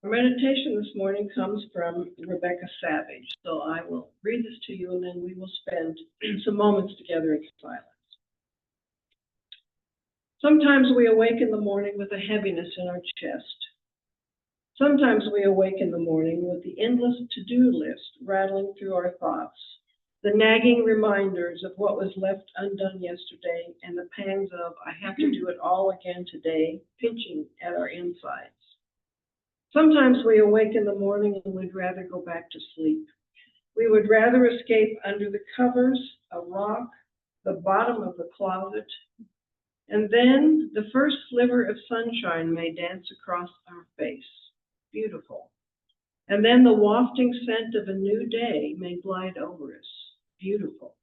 Our meditation this morning comes from Rebecca Savage. So I will read this to you and then we will spend some moments together in silence. Sometimes we awake in the morning with a heaviness in our chest. Sometimes we awake in the morning with the endless to-do list rattling through our thoughts, the nagging reminders of what was left undone yesterday, and the pangs of, I have to do it all again today, pinching at our insides. Sometimes we awake in the morning and would rather go back to sleep. We would rather escape under the covers, a rock, the bottom of the closet, and then the first sliver of sunshine may dance across our face. Beautiful. And then the wafting scent of a new day may glide over us. Beautiful.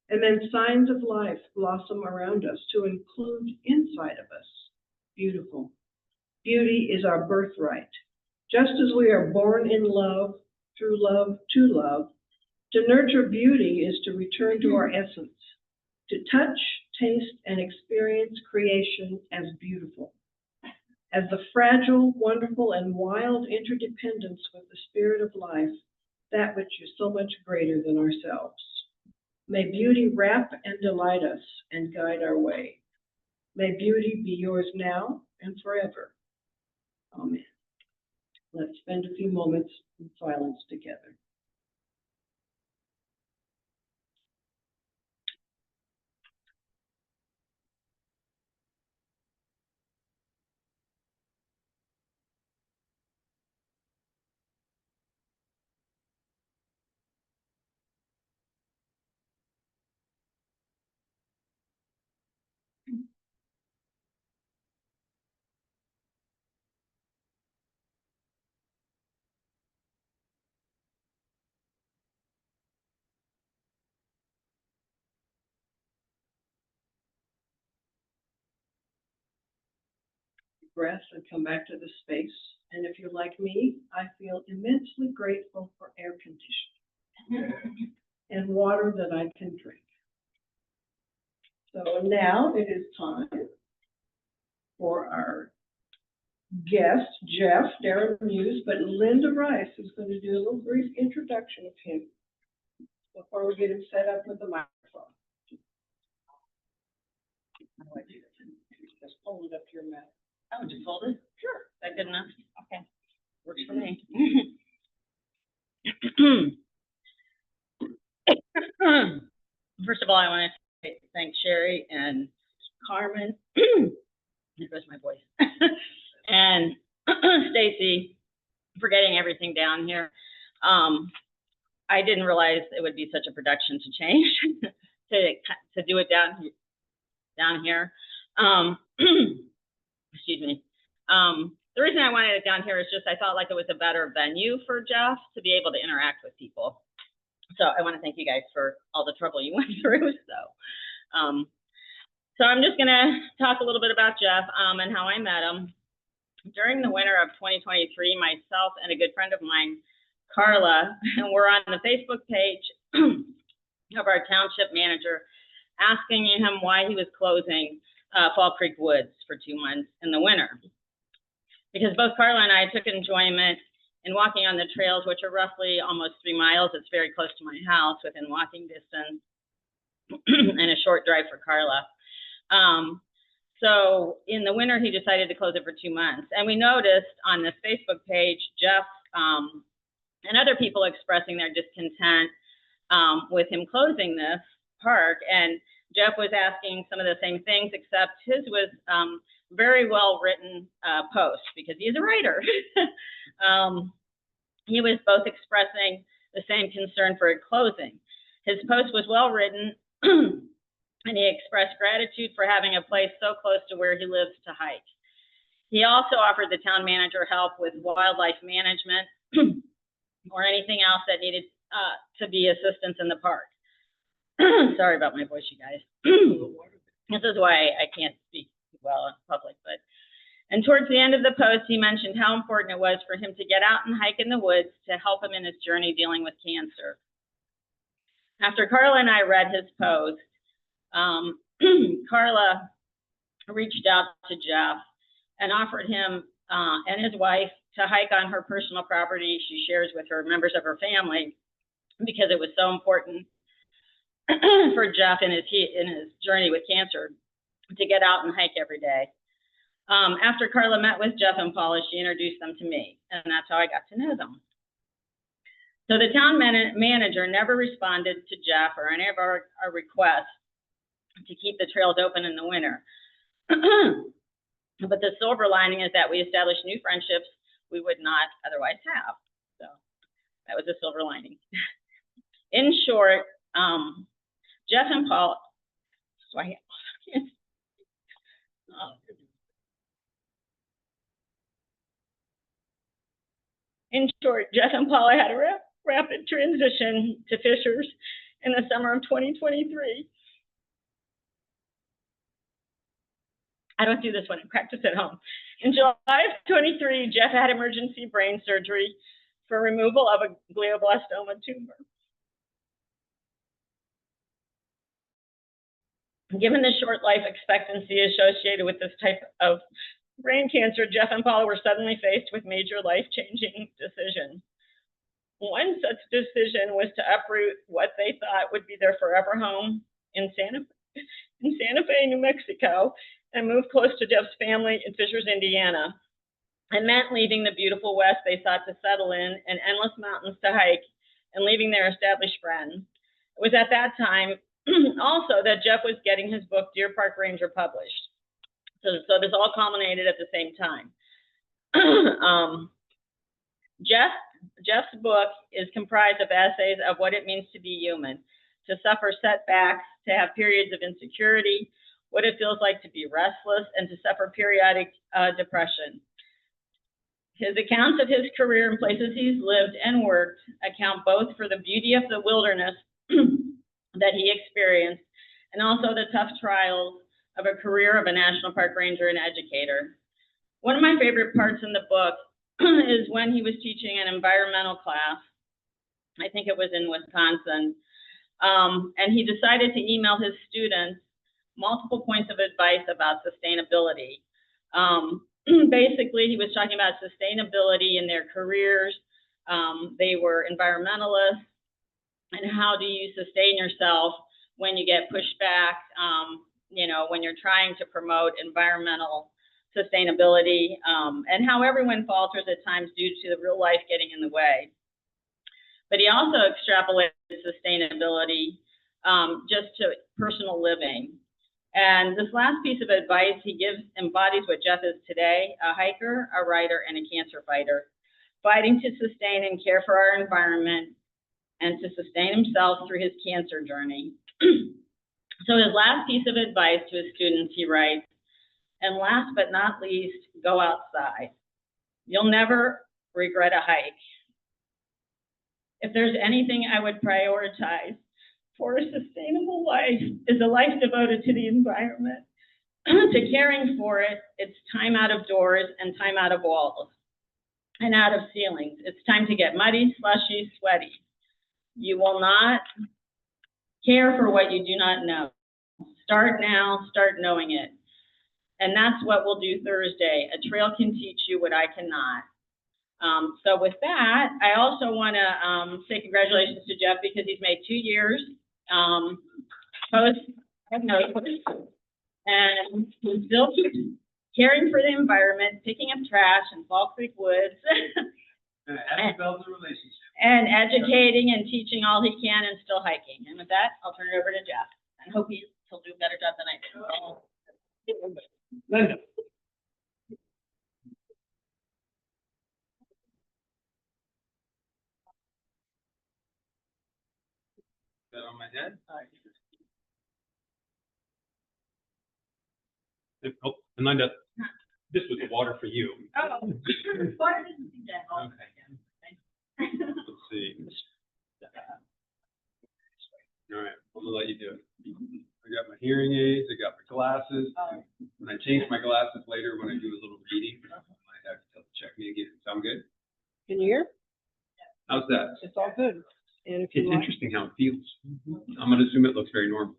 And then signs of life blossom around us to include inside of us. Beautiful. Beauty is our birthright. Just as we are born in love, through love, to nurture beauty is to return to our essence, to touch, taste, and experience creation as beautiful, as the fragile, wonderful, and wild interdependence with the spirit of life, that which is so much greater than ourselves. May beauty wrap and delight us and guide our way. May beauty be yours now and forever. Amen. Let's spend a few moments in silence together. Breath and come back to the space. And if you're like me, I feel immensely grateful for air conditioning and water that I can drink. So now it is time for our guest, Jeff, Darren Muse, but Linda Rice is going to do a little brief introduction of him before we get him set up with the microphone. Just hold it up to your mouth. Oh, just hold it? Sure. Is that good enough? Okay. Works for me. First of all, I want to thank Sherry and Carmen. There goes my voice. And Stacy for getting everything down here. I didn't realize it would be such a production to change to do it down here. Excuse me. The reason I wanted it down here is just I felt like it was a better venue for Jeff to be able to interact with people. So I want to thank you guys for all the trouble you went through. So I'm just going to talk a little bit about Jeff and how I met him. During the winter of 2023, myself and a good friend of mine, Carla, were on the Facebook page of our township manager asking him why he was closing Fall Creek Woods for 2 months in the winter. Because both Carla and I took enjoyment in walking on the trails, which are roughly almost 3 miles. It's very close to my house, within walking distance, and a short drive for Carla. So in the winter, he decided to close it for 2 months. And we noticed on this Facebook page, Jeff and other people expressing their discontent with him closing this park. And Jeff was asking some of the same things, except his was very well written post because he's a writer. He was both expressing the same concern for it closing. His post was well written, and he expressed gratitude for having a place so close to where he lives to hike. He also offered the town manager help with wildlife management or anything else that needed to be assistance in the park. Sorry about my voice, you guys. This is why I can't speak well in public. And towards the end of the post, he mentioned how important it was for him to get out and hike in the woods to help him in his journey dealing with cancer. After Carla and I read his post, Carla reached out to Jeff and offered him and his wife to hike on her personal property she shares with her members of her family because it was so important for Jeff in his journey with cancer to get out and hike every day. After Carla met with Jeff and Paula, she introduced them to me, and that's how I got to know them. So the town manager never responded to Jeff or any of our requests to keep the trails open in the winter. But the silver lining is that we established new friendships we would not otherwise have. So that was a silver lining. In short, Jeff and Paula, Jeff and Paula had a rapid transition to fishers in the summer of 2023. I don't do this one, I practice at home. In July of 23, Jeff had emergency brain surgery for removal of a glioblastoma tumor. Given the short life expectancy associated with this type of brain cancer, Jeff and Paula were suddenly faced with major life-changing decisions. One such decision was to uproot what they thought would be their forever home in Santa Fe, New Mexico, and move close to Jeff's family in Fishers, Indiana. It meant leaving the beautiful West they sought to settle in and endless mountains to hike, and leaving their established friends. It was at that time also that Jeff was getting his book, Deer Park Ranger, published. So this all culminated at the same time. Jeff's book is comprised of essays of what it means to be human, to suffer setbacks, to have periods of insecurity, what it feels like to be restless, and to suffer periodic depression. His accounts of his career and places he's lived and worked account both for the beauty of the wilderness that he experienced and also the tough trials of a career of a National Park Ranger and educator. One of my favorite parts in the book is when he was teaching an environmental class. I think it was in Wisconsin. And he decided to email his students multiple points of advice about sustainability. Basically, he was talking about sustainability in their careers. They were environmentalists, and how do you sustain yourself when you get pushed back, when you're trying to promote environmental sustainability, and how everyone falters at times due to the real life getting in the way. But he also extrapolated sustainability just to personal living. And this last piece of advice he gives embodies what Jeff is today: a hiker, a writer, and a cancer fighter, fighting to sustain and care for our environment and to sustain himself through his cancer journey. So his last piece of advice to his students, he writes, and last but not least, go outside. You'll never regret a hike. If there's anything I would prioritize for a sustainable life, is a life devoted to the environment, to caring for it. It's time out of doors and time out of walls and out of ceilings. It's time to get muddy, slushy, sweaty. You will not care for what you do not know. Start now, start knowing it. And that's what we'll do Thursday. A trail can teach you what I cannot. So with that, I also want to say congratulations to Jeff because he's made 2 years post-diagnosis, and he still keeps caring for the environment, picking up trash in Fall Creek Woods, and educating and teaching all he can and still hiking. And with that, I'll turn it over to Jeff. I hope he'll do a better job than I did. Linda. That on my head? Oh, and Linda, this was water for you. Oh, water doesn't seem that well. Okay. Let's see. All right, I'm gonna let you do it. I got my hearing aids, I got my glasses. When I change my glasses later, when I do a little reading, I might have to check me again. Sound good? Can you hear? How's that? It's all good. And if you It's like, interesting how it feels. I'm gonna assume it looks very normal.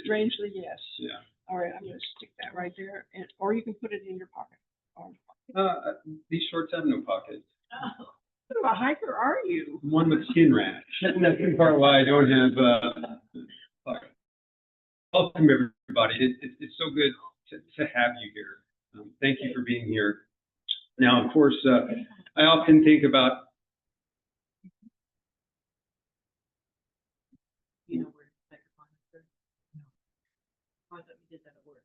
strangely, yes. Yeah. All right, I'm gonna stick that right there, or you can put it in your pocket. These shorts have no pockets. Oh, what a hiker are you? One with skin rash. That's in part why I don't have pockets. Welcome, everybody. It's so good to have you here. Thank you for being here. Now, of course, I often think about. You know where the microphone is? No. Oh, I thought we did that at work.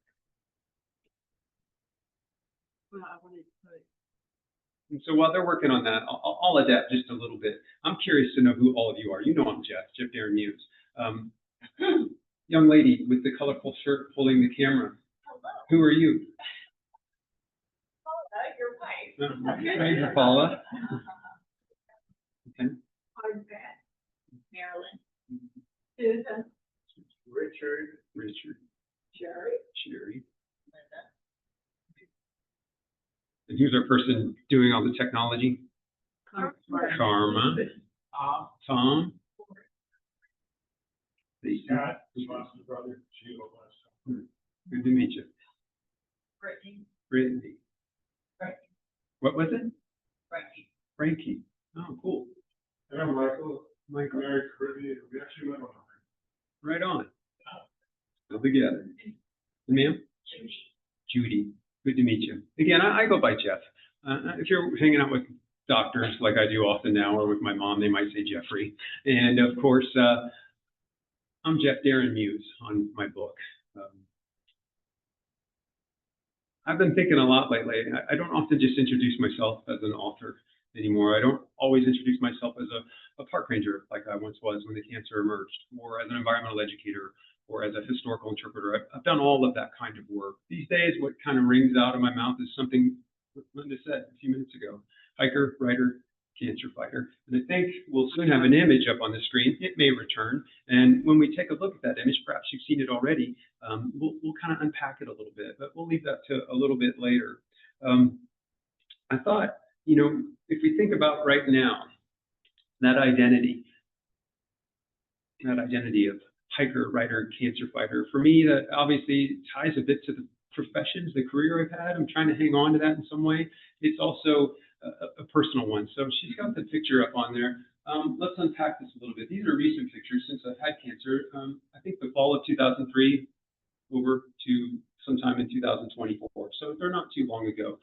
Well, I wanted to put. And so while they're working on that, I'll adapt just a little bit. I'm curious to know who all of you are. You know I'm Jeff Darren Muse. Young lady with the colorful shirt holding the camera. Hello. Who are you? Paula, your wife. Hey, Paula. Okay. I'm Pat. Marilyn. Susan. Richard. Sherry. Linda. And who's our person doing all the technology? Karma. Tom. Scott, Swanson brother, Jobwise. Good to meet you. Brittany. What was it? Frankie. Oh, cool. And I'm Michael, Michael. married Brittany, we actually met on Right on. Still together. Ma'am? Judy. Good to meet you. Again, I go by Jeff. If you're hanging out with doctors like I do often now, or with my mom, they might say Jeffrey. And of course, I'm Darren Muse on my book. I've been thinking a lot lately. I don't often just introduce myself as an author anymore. I don't always introduce myself as a park ranger like I once was when the cancer emerged, or as an environmental educator, or as a historical interpreter. I've done all of that kind of work. These days, what kind of rings out of my mouth is something Linda said a few minutes ago: hiker, writer, cancer fighter. And I think we'll soon have an image up on the screen. It may return. And when we take a look at that image, perhaps you've seen it already, we'll kind of unpack it a little bit, but we'll leave that to a little bit later. I thought, if we think about right now, that identity of hiker, writer, cancer fighter, for me, that obviously ties a bit to the professions, the career I've had. I'm trying to hang on to that in some way. It's also a personal one. So she's got the picture up on there. Let's unpack this a little bit. These are recent pictures since I've had cancer. I think the fall of 2003 over to sometime in 2024. So they're not too long ago.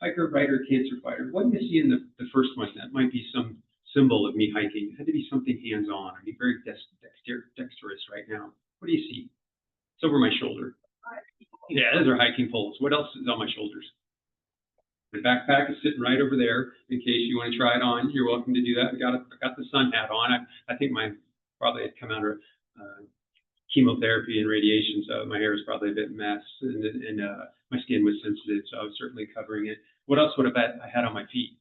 Hiker, writer, cancer fighter. What do you see in the first one? That might be some symbol of me hiking. It had to be something hands-on. I'm being very dexterous right now. What do you see? It's over my shoulder. Yeah, those are hiking poles. What else is on my shoulders? My backpack is sitting right over there in case you want to try it on. You're welcome to do that. I got the sun hat on. I think my probably had come out of chemotherapy and radiation, so my hair is probably a bit mess, and my skin was sensitive, so I was certainly covering it. What else would I had on my feet?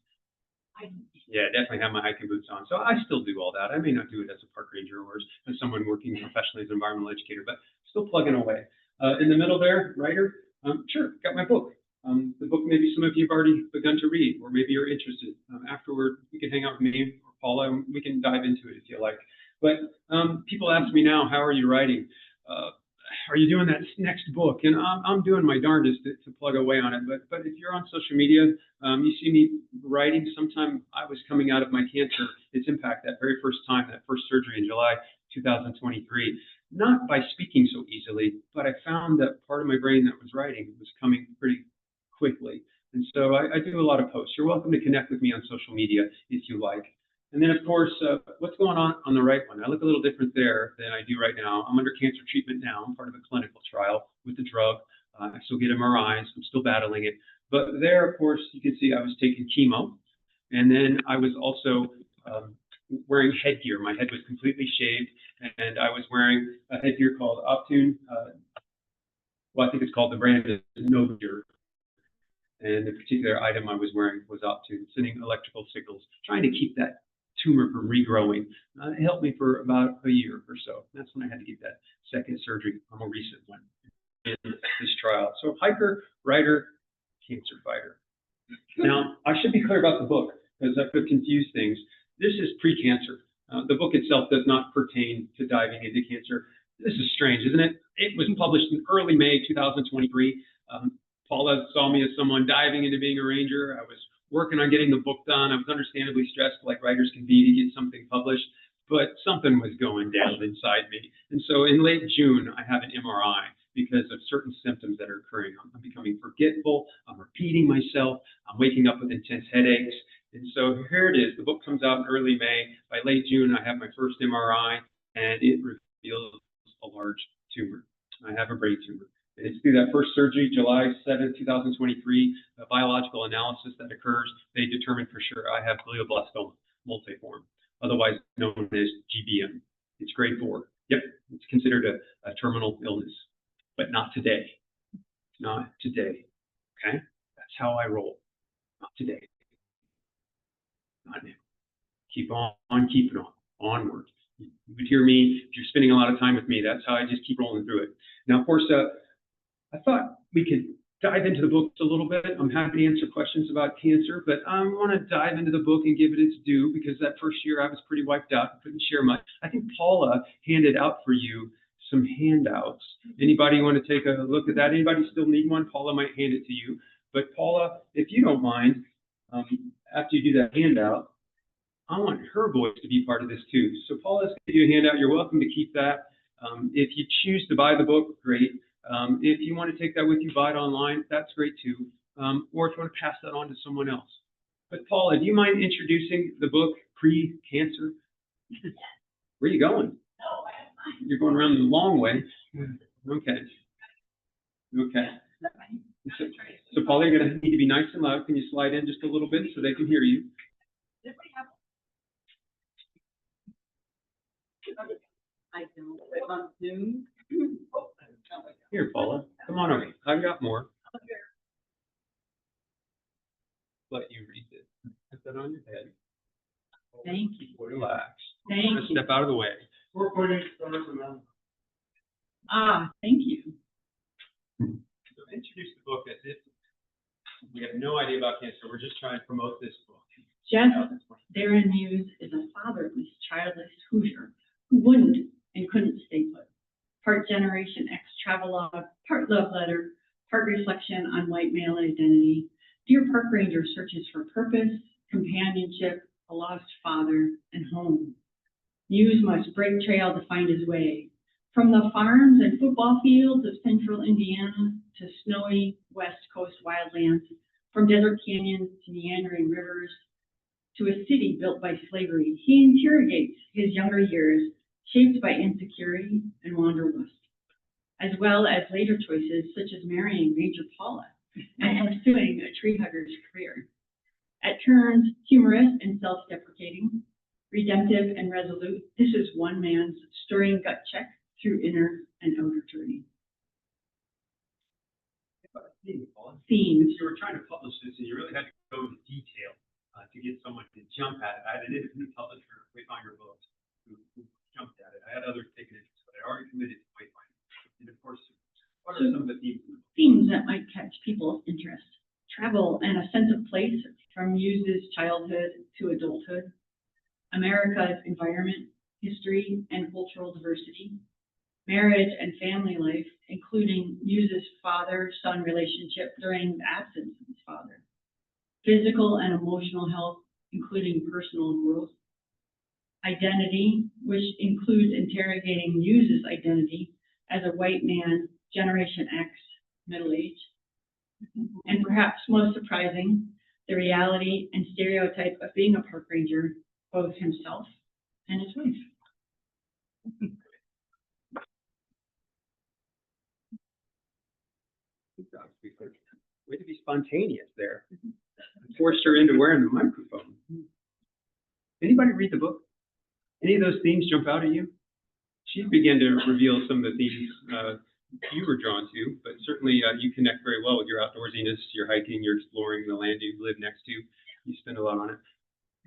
Yeah, definitely have my hiking boots on. So I still do all that. I may not do it as a park ranger or as someone working professionally as an environmental educator, but still plugging away. In the middle there, writer, sure, got my book. The book maybe some of you have already begun to read, or maybe you're interested. Afterward, you can hang out with me or Paula, and we can dive into it if you like. But people ask me now, how are you writing? Are you doing that next book? And I'm doing my darndest to plug away on it. But if you're on social media, you see me writing. Sometime I was coming out of my cancer, its impact, that very first time, that first surgery in July 2023. Not by speaking so easily, but I found that part of my brain that was writing was coming pretty quickly. And so I do a lot of posts. You're welcome to connect with me on social media if you like. And then, of course, what's going on the right one? I look a little different there than I do right now. I'm under cancer treatment now. I'm part of a clinical trial with the drug. I still get MRIs. I'm still battling it. But there, of course, you can see I was taking chemo. And then I was also wearing headgear. My head was completely shaved, and I was wearing a headgear called Optune. I think it's called, the brand is Hoosier. And the particular item I was wearing was Optune, sending electrical signals, trying to keep that tumor from regrowing. It helped me for about a year or so. That's when I had to get that second surgery, a more recent one, in this trial. So hiker, writer, cancer fighter. Now, I should be clear about the book, because that could confuse things. This is pre-cancer. The book itself does not pertain to diving into cancer. This is strange, isn't it? It was published in early May 2023. Paula saw me as someone diving into being a ranger. I was working on getting the book done. I was understandably stressed, like writers can be, to get something published, but something was going down inside me. And so in late June, I have an MRI because of certain symptoms that are occurring. I'm becoming forgetful. I'm repeating myself. I'm waking up with intense headaches. And so here it is. The book comes out in early May. By late June, I have my first MRI, and it reveals a large tumor. I have a brain tumor. It's through that first surgery, July 7, 2023, a biological analysis that occurs. They determined for sure I have glioblastoma multiforme, otherwise known as GBM. It's grade 4. Yep, it's considered a terminal illness, but not today. Not today. Okay? That's how I roll. Not today. Not now. Keep on keeping on. Onward. You would hear me, if you're spending a lot of time with me, that's how I just keep rolling through it. Now, of course, I thought we could dive into the book a little bit. I'm happy to answer questions about cancer, but I want to dive into the book and give it its due, because that first year I was pretty wiped out. I couldn't share much. I think Paula handed out for you some handouts. Anybody want to take a look at that? Anybody still need one? Paula might hand it to you. But Paula, if you don't mind, after you do that handout, I want her voice to be part of this too. So Paula's going to give you a handout. You're welcome to keep that. If you choose to buy the book, great. If you want to take that with you, buy it online, that's great too. Or if you want to pass that on to someone else. But Paula, do you mind introducing the book, Pre-Cancer? Where are you going? You're going around the long way. Okay. Okay. So Paula, you're going to need to be nice and loud. Can you slide in just a little bit so they can hear you? I don't. I'm on Zoom. Here, Paula, come on over. I've got more. Let you read it. Put that on your head. Thank you. Relax. Thank you. Step out of the way. We're putting stars around. Thank you. So introduce the book as if we have no idea about cancer. We're just trying to promote this book. Darren Muse is a fatherless, childless Hoosier who wouldn't and couldn't stay put. Part Generation X travelogue, part love letter, part reflection on white male identity. Dear Park Ranger searches for purpose, companionship, a lost father, and home. Muse must break trail to find his way. From the farms and football fields of central Indiana to snowy West Coast wildlands, from desert canyons to meandering rivers, to a city built by slavery, he interrogates his younger years, shaped by insecurity and wanderlust, as well as later choices such as marrying Major Paula and pursuing a tree hugger's career. At turns humorous and self-deprecating, redemptive and resolute, this is one man's stirring gut check through inner and outer journey. Themes. You were trying to publish this, and you really had to go into detail to get someone to jump at it. I had an independent publisher, Wayfinder Books, who jumped at it. I had others taking interest, but I already committed to Wayfinder. And of course, what are some of the themes? Themes that might catch people's interest. Travel and a sense of place from Muse's childhood to adulthood. America's environment, history, and cultural diversity. Marriage and family life, including Muse's father-son relationship during the absence of his father. Physical and emotional health, including personal growth. Identity, which includes interrogating Muse's identity as a white man, Generation X, middle age. And perhaps most surprising, the reality and stereotype of being a park ranger, both himself and his wife. Way to be spontaneous there. Forced her into wearing the microphone. Anybody read the book? Any of those themes jump out at you? She began to reveal some of the themes you were drawn to, but certainly you connect very well with your outdoorsiness, your hiking, your exploring the land you live next to. You spend a lot on it.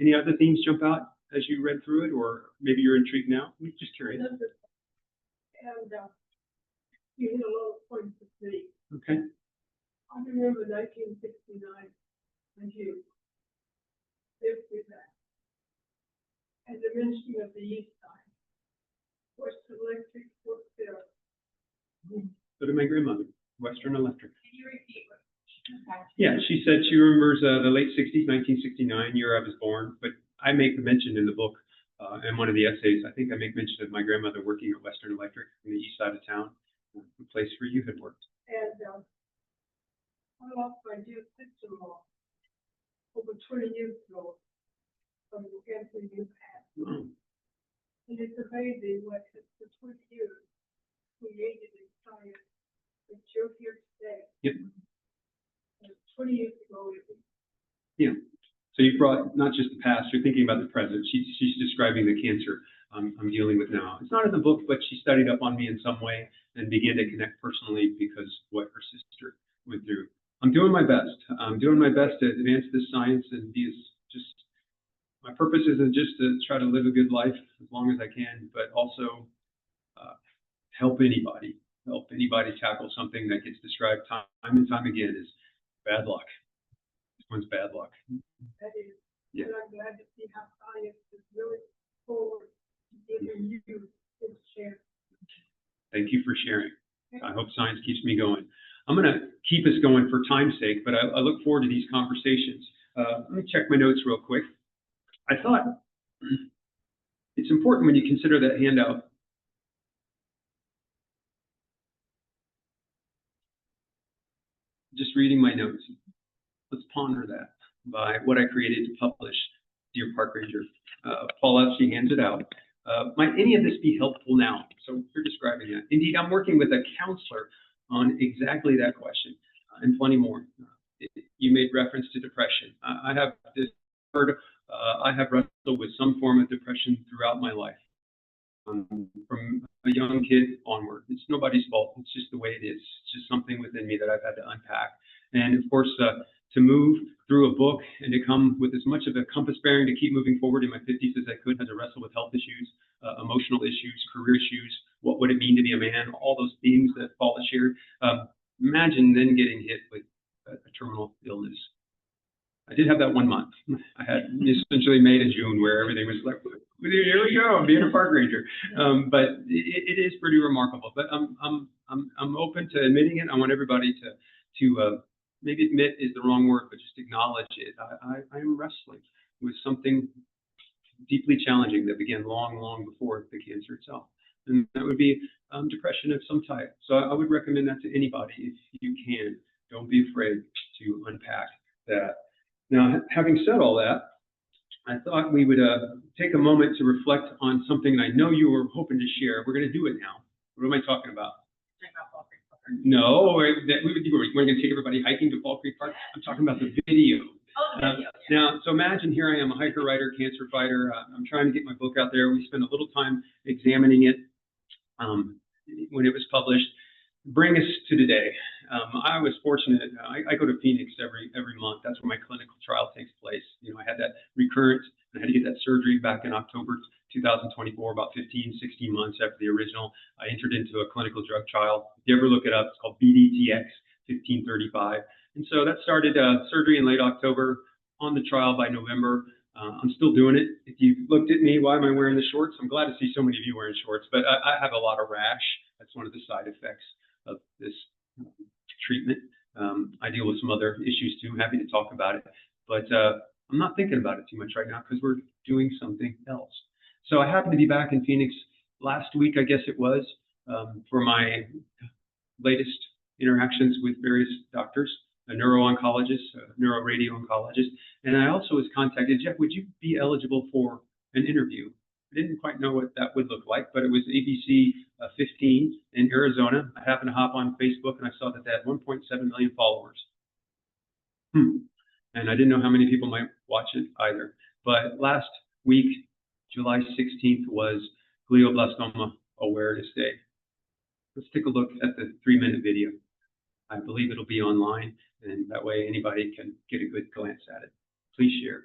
Any other themes jump out as you read through it, or maybe you're intrigued now? I'm just curious. And you hit a lot of points with me. Okay. I remember 1969 when you lived with that. And the Ministry of the East Side was electric for sale. So did my grandmother, Western Electric. Can you repeat what Yeah, she said she remembers the late 60s, 1969, year I was born, but I make the mention in the book, in one of the essays, I think I make mention of my grandmother working at Western Electric in the east side of town, the place where you had worked. And I lost my dear sister-in-law over 20 years ago from the cancer you had. Oh, And it's amazing what for 20 years created in science that you're here today. yep, And 20 years ago, it was yeah. So you brought not just the past, you're thinking about the present. She's describing the cancer I'm dealing with now. It's not in the book, but she studied up on me in some way and began to connect personally because of what her sister went through. I'm doing my best. I'm doing my best to advance this science and be as just, my purpose isn't just to try to live a good life as long as I can, but also help anybody tackle something that gets described time and time again as bad luck. This one's bad luck. that is. Yeah. And I'm glad to see how science is really forward to giving you this chance. Thank you for sharing. I hope science keeps me going. I'm going to keep us going for time's sake, but I look forward to these conversations. Let me check my notes real quick. I thought it's important when you consider that handout. Just reading my notes. Let's ponder that by what I created to publish, Dear Park Ranger. Paula, she hands it out. Might any of this be helpful now? So you're describing that. Indeed, I'm working with a counselor on exactly that question and plenty more. You made reference to depression. I have wrestled with some form of depression throughout my life. From a young kid onward. It's nobody's fault. It's just the way it is. It's just something within me that I've had to unpack. And of course, to move through a book and to come with as much of a compass bearing to keep moving forward in my 50s as I could, had to wrestle with health issues, emotional issues, career issues. What would it mean to be a man? All those themes that Paula shared. Imagine then getting hit with a terminal illness. I did have that 1 month. I had essentially May to June where everything was like, here we go, I'm being a park ranger. But it is pretty remarkable. But I'm open to admitting it. I want everybody to maybe admit is the wrong word, but just acknowledge it. I am wrestling with something deeply challenging that began long before the cancer itself. And that would be depression of some type. So I would recommend that to anybody if you can. Don't be afraid to unpack that. Now, having said all that, I thought we would take a moment to reflect on something I know you were hoping to share. We're going to do it now. What am I talking about? No, we're going to take everybody hiking to Fall Creek Park. I'm talking about the video. Oh, the video. Now, so imagine here I am, a hiker, writer, cancer fighter. I'm trying to get my book out there. We spent a little time examining it when it was published. Bring us to today. I was fortunate. I go to Phoenix every month. That's where my clinical trial takes place. You know, I had that recurrence. I had to get that surgery back in October 2024, about 15, 16 months after the original. I entered into a clinical drug trial. If you ever look it up, it's called BDTX 1535. And so that started surgery in late October, on the trial by November. I'm still doing it. If you looked at me, why am I wearing the shorts? I'm glad to see so many of you wearing shorts, but I have a lot of rash. That's one of the side effects of this treatment. I deal with some other issues too. I'm happy to talk about it, but I'm not thinking about it too much right now because we're doing something else. So I happened to be back in Phoenix last week, I guess it was, for my latest interactions with various doctors, a neuro-oncologist, a neuro-radio-oncologist, and I also was contacted, Jeff, would you be eligible for an interview? I didn't quite know what that would look like, but it was ABC 15 in Arizona. I happened to hop on Facebook and I saw that they had 1.7 million followers. And I didn't know how many people might watch it either. But last week, July 16th, was Glioblastoma Awareness Day. Let's take a look at the 3-minute video. I believe it'll be online, and that way anybody can get a good glance at it. Please share.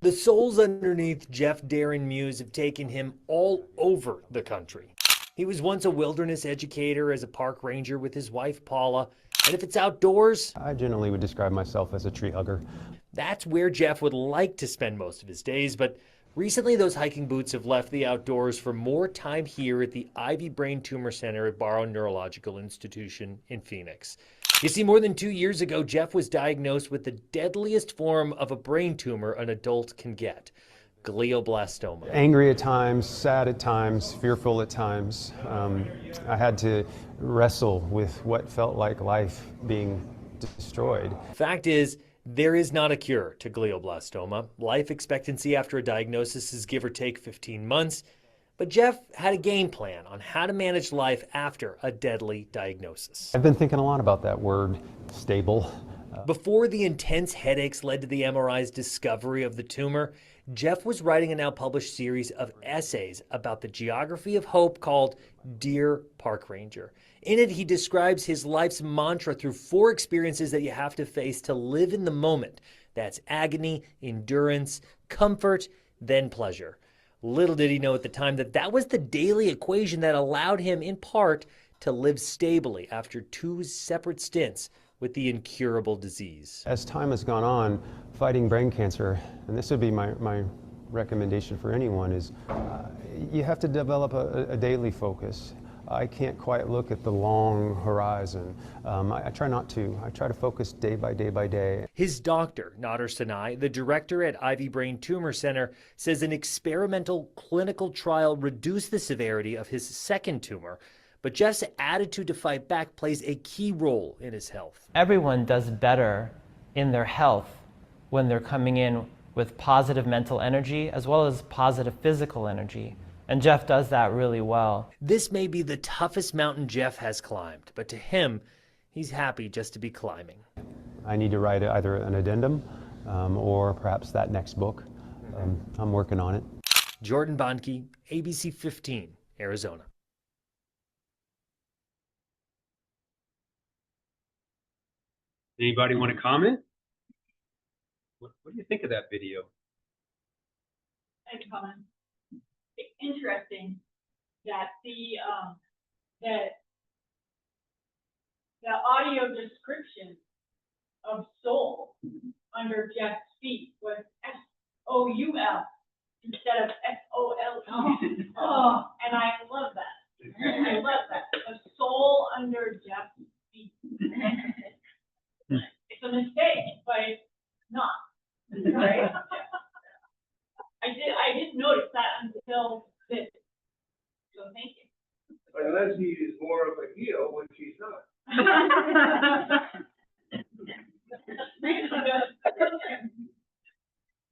The souls underneath Jeff Darren Muse have taken him all over the country. He was once a wilderness educator as a park ranger with his wife Paula, and if it's outdoors, I generally would describe myself as a tree hugger. that's where Jeff would like to spend most of his days, but recently those hiking boots have left the outdoors for more time here at the Ivy Brain Tumor Center at Barrow Neurological Institution in Phoenix. You see, more than 2 years ago, Jeff was diagnosed with the deadliest form of a brain tumor an adult can get, glioblastoma. Angry at times, sad at times, fearful at times. I had to wrestle with what felt like life being destroyed. Fact is, there is not a cure to glioblastoma. Life expectancy after a diagnosis is give or take 15 months. But Jeff had a game plan on how to manage life after a deadly diagnosis. I've been thinking a lot about that word, stable. Before the intense headaches led to the MRI's discovery of the tumor, Jeff was writing a now published series of essays about the geography of hope called Dear Park Ranger. In it, he describes his life's mantra through 4 experiences that you have to face to live in the moment. That's agony, endurance, comfort, then pleasure. Little did he know at the time that that was the daily equation that allowed him, in part, to live stably after 2 separate stints with the incurable disease. As time has gone on, fighting brain cancer, and this would be my recommendation for anyone, is you have to develop a daily focus. I can't quite look at the long horizon. I try not to. I try to focus day by day by day. His doctor, Nader Sinai, the director at Ivy Brain Tumor Center, says an experimental clinical trial reduced the severity of his second tumor, but Jeff's attitude to fight back plays a key role in his health. Everyone does better in their health when they're coming in with positive mental energy as well as positive physical energy. And Jeff does that really well. This may be the toughest mountain Jeff has climbed, but to him, he's happy just to be climbing. I need to write either an addendum or perhaps that next book. I'm working on it. Jordan Bonnke, ABC 15, Arizona. Anybody want to comment? What do you think of that video? I can comment. It's interesting that the audio description of soul under Jeff's feet was S-O-U-L instead of S-O-L-E. Oh, and I love that. I love that. A soul under Jeff's feet. It's a mistake, but it's not. Right? I didn't notice that until this. So thank you. Unless he is more of a heel, which he's not.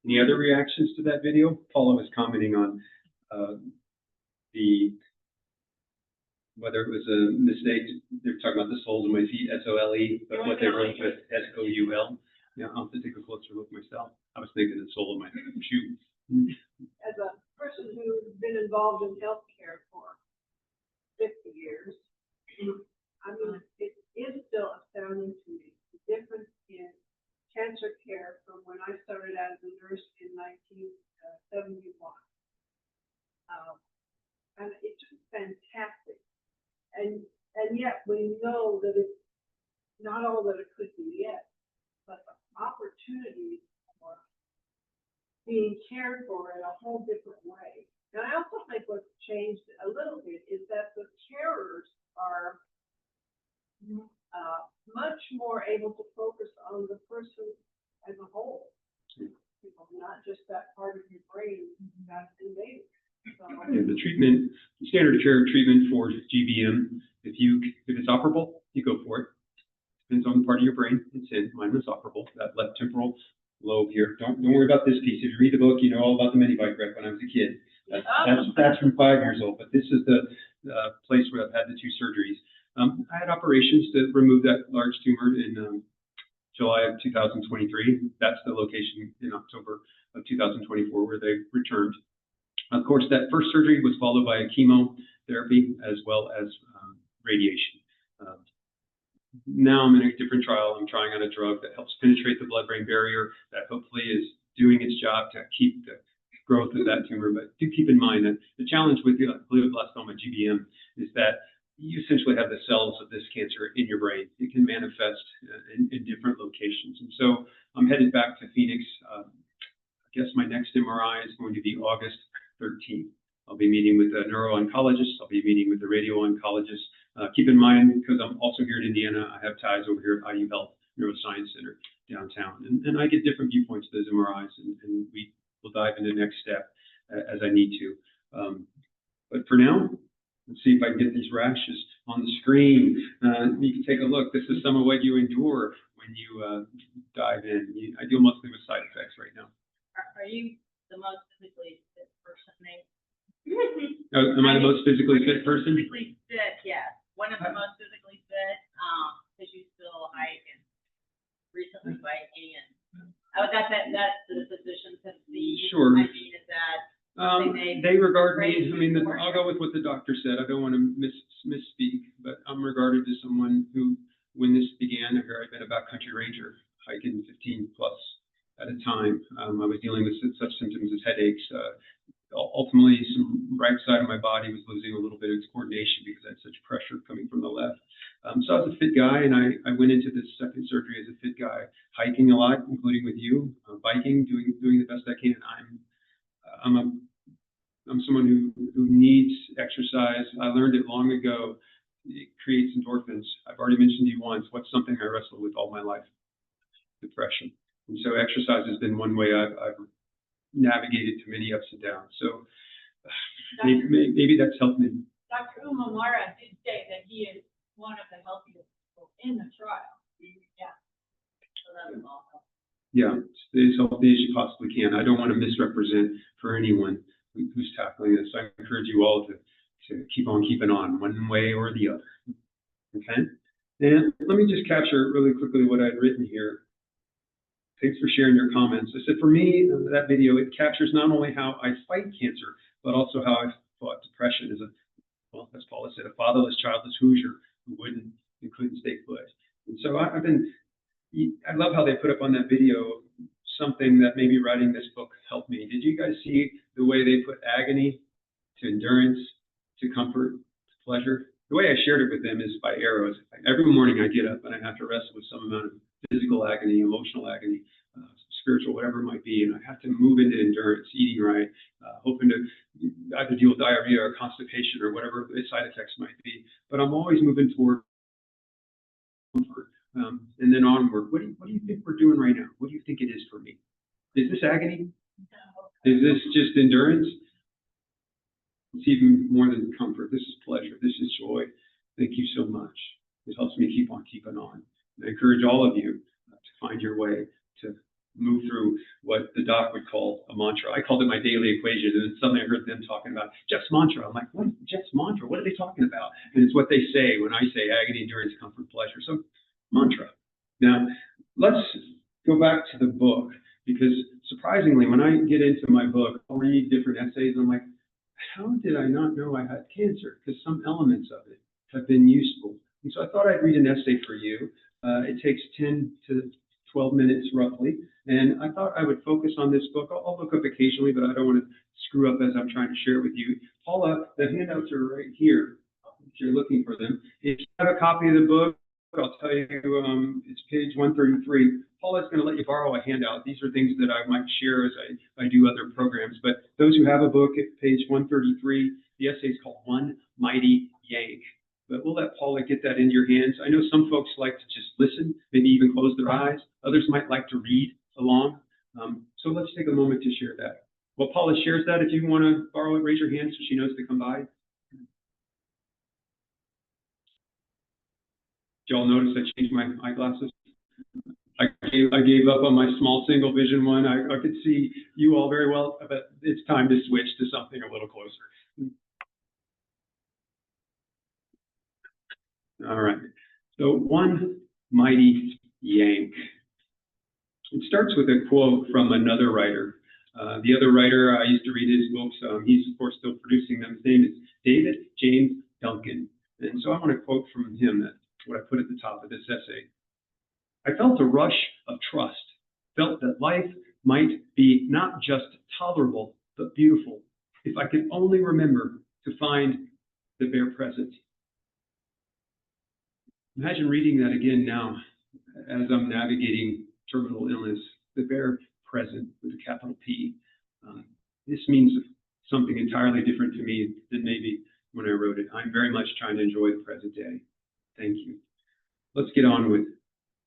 Any other reactions to that video? Paula was commenting on whether it was a mistake. They were talking about the soles of my feet, S-O-L-E, but what they wrote was S-O-U-L. Yeah, I'll have to take a closer look myself. I was thinking the sole of my shoe. As a person who's been involved in healthcare for 50 years, I mean, it is still astounding to me, the difference in cancer care from when I started out as a nurse in 1971. And it's just fantastic. And yet we know that it's not all that it could be yet, but the opportunities for being cared for in a whole different way. And I also think what's changed a little bit is that the carers are much more able to focus on the person as a whole. Not just that part of your brain that's invaded. Yeah, the treatment, the standard of care treatment for GBM, if it's operable, you go for it. Depends on the part of your brain it's in. Mine was operable, that left temporal lobe here. Don't worry about this piece. If you read the book, you know all about the mini bike wreck when I was a kid. That's from 5 years old, but this is the place where I've had the 2 surgeries. I had operations to remove that large tumor in July of 2023. That's the location in October of 2024 where they returned. Of course, that first surgery was followed by a chemotherapy as well as radiation. Now I'm in a different trial. I'm trying on a drug that helps penetrate the blood-brain barrier that hopefully is doing its job to keep the growth of that tumor. But do keep in mind that the challenge with glioblastoma, GBM, is that you essentially have the cells of this cancer in your brain. It can manifest in different locations. And so I'm headed back to Phoenix. I guess my next MRI is going to be August 13th. I'll be meeting with a neuro-oncologist. I'll be meeting with a radio-oncologist. Keep in mind, because I'm also here in Indiana, I have ties over here at IU Health Neuroscience Center downtown. And I get different viewpoints of those MRIs, and we will dive into the next step as I need to. But for now, let's see if I can get these rashes on the screen. You can take a look. This is some of what you endure when you dive in. I deal mostly with side effects right now. Are you the most physically fit person named? Am I the most physically fit person? Physically fit, yes. One of the most physically fit, because you still hike and recently biking, and the physicians have seen. Sure. I mean, is that they regard me. I mean, I'll go with what the doctor said. I don't want to misspeak, but I'm regarded as someone who, when this began, I've been a backcountry ranger, hiking 15 plus at a time. I was dealing with such symptoms as headaches. Ultimately, some right side of my body was losing a little bit of its coordination because I had such pressure coming from the left. So I was a fit guy, and I went into this second surgery as a fit guy, hiking a lot, including with you, biking, doing the best I can. I'm someone who needs exercise. I learned it long ago. It creates endorphins. I've already mentioned to you once, what's something I wrestled with all my life? Depression. And so exercise has been one way I've navigated through many ups and downs. So maybe that's helped me. Dr. Umamara did say that he is one of the healthiest people in the trial. Yeah. So that was awesome. Yeah, stay as healthy as you possibly can. I don't want to misrepresent for anyone who's tackling this. I encourage you all to keep on keeping on, one way or the other. Okay? And let me just capture really quickly what I'd written here. Thanks for sharing your comments. I said, for me, that video, it captures not only how I fight cancer, but also how I fought depression as as Paula said, a fatherless, childless Hoosier who couldn't stay put. And so I love how they put up on that video something that maybe writing this book helped me. Did you guys see the way they put agony to endurance, to comfort, to pleasure? The way I shared it with them is by arrows. Every morning I get up and I have to wrestle with some amount of physical agony, emotional agony, spiritual, whatever it might be, and I have to move into endurance, eating right, hoping to either deal with diarrhea or constipation or whatever the side effects might be. But I'm always moving toward comfort, and then onward. What do you think we're doing right now? What do you think it is for me? Is this agony? Is this just endurance? It's even more than comfort. This is pleasure. This is joy. Thank you so much. It helps me keep on keeping on. And I encourage all of you to find your way to move through what the doc would call a mantra. I called it my daily equation, and then suddenly I heard them talking about Jeff's mantra. I'm like, what? Jeff's mantra? What are they talking about? And it's what they say when I say agony, endurance, comfort, pleasure. So mantra. Now, let's go back to the book, because surprisingly, when I get into my book, I'll read different essays. I'm like, how did I not know I had cancer? Because some elements of it have been useful. And so I thought I'd read an essay for you. It takes 10 to 12 minutes roughly. And I thought I would focus on this book. I'll look up occasionally, but I don't want to screw up as I'm trying to share it with you. Paula, the handouts are right here if you're looking for them. If you have a copy of the book, I'll tell you it's page 133. Paula's going to let you borrow a handout. These are things that I might share as I do other programs. But those who have a book at page 133, the essay is called One Mighty Yank. But we'll let Paula get that into your hands. I know some folks like to just listen, maybe even close their eyes. Others might like to read along. So let's take a moment to share that. While Paula shares that, if you want to borrow it, raise your hand so she knows to come by. Did y'all notice I changed my eyeglasses? I gave up on my small single vision one. I could see you all very well, but it's time to switch to something a little closer. All right. So One Mighty Yank. It starts with a quote from another writer. The other writer, I used to read his books. He's, of course, still producing them. His name is David James Duncan. And so I want to quote from him. That's what I put at the top of this essay. I felt a rush of trust, felt that life might be not just tolerable, but beautiful, if I could only remember to find the bare present. Imagine reading that again now as I'm navigating terminal illness, the bare present with a capital P. This means something entirely different to me than maybe when I wrote it. I'm very much trying to enjoy the present day. Thank you. Let's get on with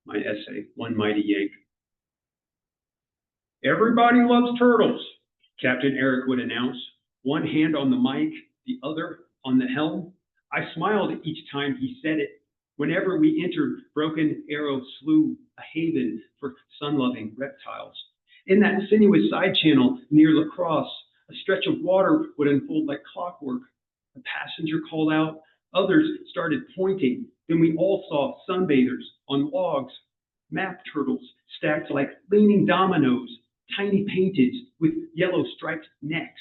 my essay, One Mighty Yank. Everybody loves turtles, Captain Eric would announce, one hand on the mic, the other on the helm. I smiled each time he said it. Whenever we entered Broken Arrow Slough, a haven for sun-loving reptiles. In that sinuous side channel near La Crosse, a stretch of water would unfold like clockwork. A passenger called out, others started pointing. Then we all saw sunbathers on logs, map turtles stacked like leaning dominoes, tiny painted with yellow striped necks,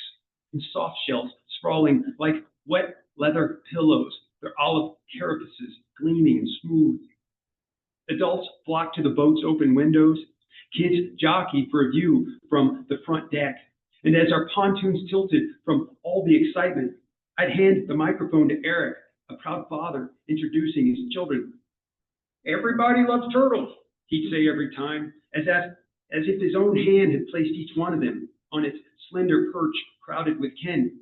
and soft shells sprawling like wet leather pillows, their olive carapaces gleaming and smooth. Adults flocked to the boat's open windows. Kids jockeyed for a view from the front deck. And as our pontoons tilted from all the excitement, I'd hand the microphone to Eric, a proud father introducing his children. Everybody loves turtles, he'd say every time, as if his own hand had placed each one of them on its slender perch crowded with kin.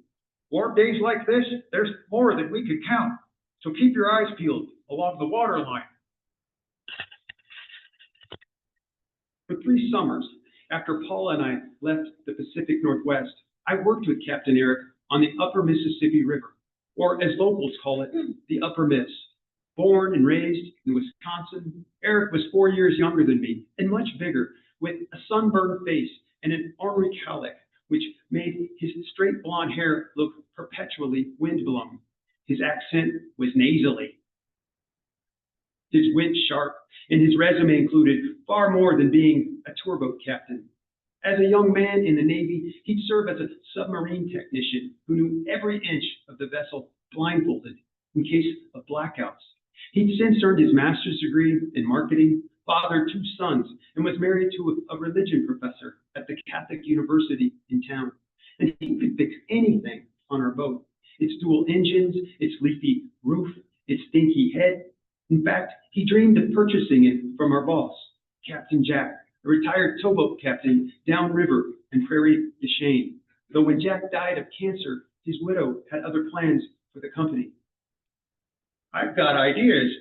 Warm days like this, there's more than we could count. So keep your eyes peeled along the waterline. For 3 summers, after Paula and I left the Pacific Northwest, I worked with Captain Eric on the Upper Mississippi River, or as locals call it, the Upper Miss. Born and raised in Wisconsin, Eric was 4 years younger than me and much bigger, with a sunburned face and an ornery cowlick, which made his straight blonde hair look perpetually windblown. His accent was nasally, his wit sharp, and his resume included far more than being a tourboat captain. As a young man in the Navy, he'd serve as a submarine technician who knew every inch of the vessel blindfolded in case of blackouts. He'd since earned his master's degree in marketing, fathered 2 sons, and was married to a religion professor at the Catholic University in town. And he could fix anything on our boat. Its dual engines, its leafy roof, its stinky head. In fact, he dreamed of purchasing it from our boss, Captain Jack, a retired towboat captain downriver in Prairie du Chien. Though when Jack died of cancer, his widow had other plans for the company. I've got ideas,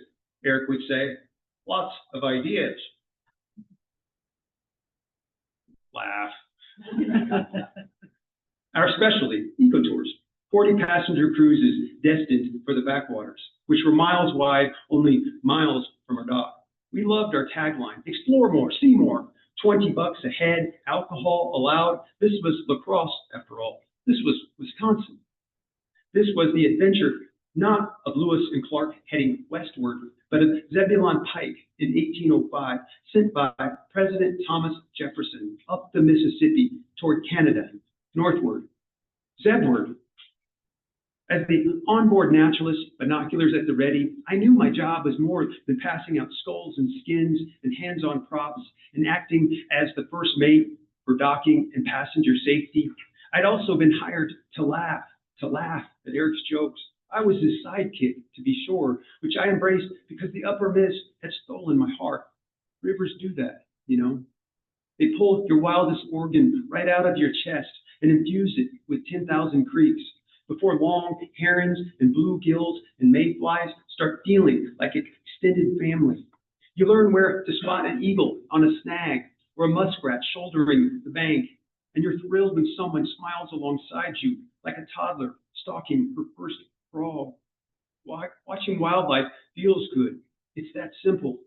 Eric would say. Lots of ideas. Laugh. Our specialty, eco-tours. 40-passenger cruises destined for the backwaters, which were miles wide, only miles from our dock. We loved our tagline, explore more, see more, $20 a head, alcohol allowed. This was La Crosse, after all. This was Wisconsin. This was the adventure not of Lewis and Clark heading westward, but of Zebulon Pike in 1805, sent by President Thomas Jefferson up the Mississippi toward Canada, northward, Zebward. As the onboard naturalist, binoculars at the ready, I knew my job was more than passing out skulls and skins and hands-on props and acting as the first mate for docking and passenger safety. I'd also been hired to laugh at Eric's jokes. I was his sidekick, to be sure, which I embraced because the Upper Miss had stolen my heart. Rivers do that, you know. They pull your wildest organ right out of your chest and infuse it with 10,000 creeks. Before long, herons and bluegills and mayflies start feeling like an extended family. You learn where to spot an eagle on a snag or a muskrat shouldering the bank, and you're thrilled when someone smiles alongside you like a toddler stalking her first frog. Watching wildlife feels good. It's that simple.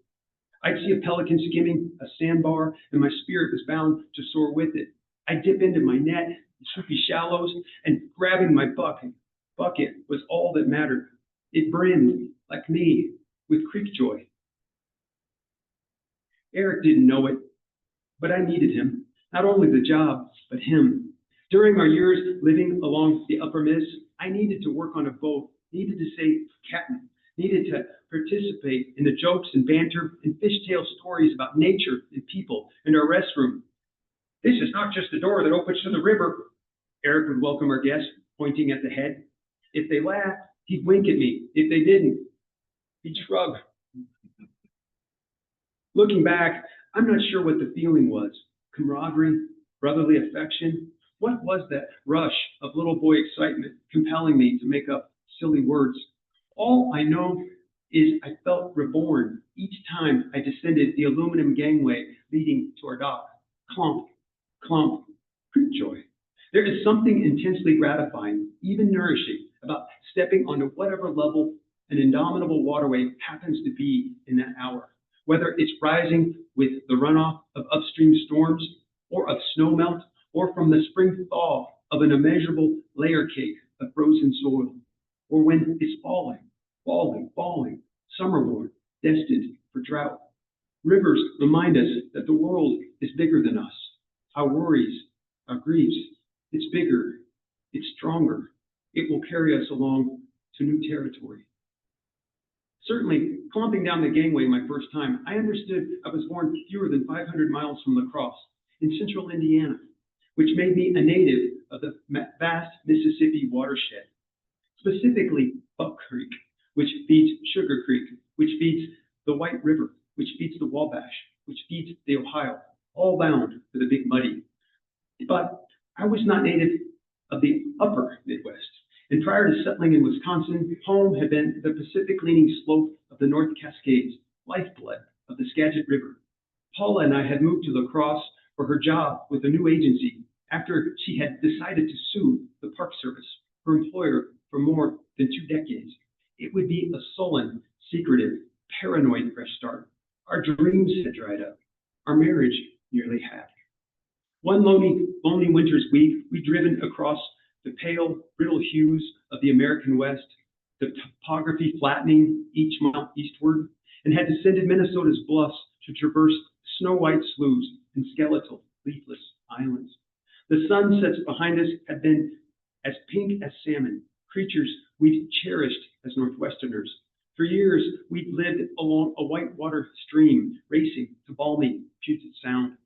I'd see a pelican skimming a sandbar, and my spirit was bound to soar with it. I'd dip into my net, soupy shallows, and grabbing my bucket was all that mattered. It brimmed, like me, with creek joy. Eric didn't know it, but I needed him. Not only the job, but him. During our years living along the Upper Miss, I needed to work on a boat, needed to say captain, needed to participate in the jokes and banter and fishtail stories about nature and people in our restroom. This is not just a door that opens to the river. Eric would welcome our guests, pointing at the head. If they laughed, he'd wink at me. If they didn't, he'd shrug. Looking back, I'm not sure what the feeling was. Camaraderie, brotherly affection. What was that rush of little boy excitement compelling me to make up silly words? All I know is I felt reborn each time I descended the aluminum gangway leading to our dock. Clump, clump, creep joy. There is something intensely gratifying, even nourishing, about stepping onto whatever level an indomitable waterway happens to be in that hour. Whether it's rising with the runoff of upstream storms, or of snowmelt, or from the spring thaw of an immeasurable layer cake of frozen soil, or when it's falling, summer-worn, destined for drought. Rivers remind us that the world is bigger than us. Our worries, our griefs, it's bigger, it's stronger. It will carry us along to new territory. Certainly, clumping down the gangway my first time, I understood I was born fewer than 500 miles from La Crosse in central Indiana, which made me a native of the vast Mississippi watershed, specifically Buck Creek, which feeds Sugar Creek, which feeds the White River, which feeds the Wabash, which feeds the Ohio, all bound for the Big Muddy. But I was not native of the upper Midwest. And prior to settling in Wisconsin, home had been the Pacific-leaning slope of the North Cascades, lifeblood of the Skagit River. Paula and I had moved to La Crosse for her job with a new agency after she had decided to sue the Park Service, her employer, for more than 2 decades. It would be a sullen, secretive, paranoid fresh start. Our dreams had dried up. Our marriage nearly had. One lonely winter's week, we'd driven across the pale, brittle hues of the American West, the topography flattening each mile eastward, and had descended Minnesota's bluffs to traverse snow-white sloughs and skeletal, leafless islands. The sunsets behind us had been as pink as salmon, creatures we'd cherished as Northwesterners. For years, we'd lived along a whitewater stream, racing to balmy Puget Sound.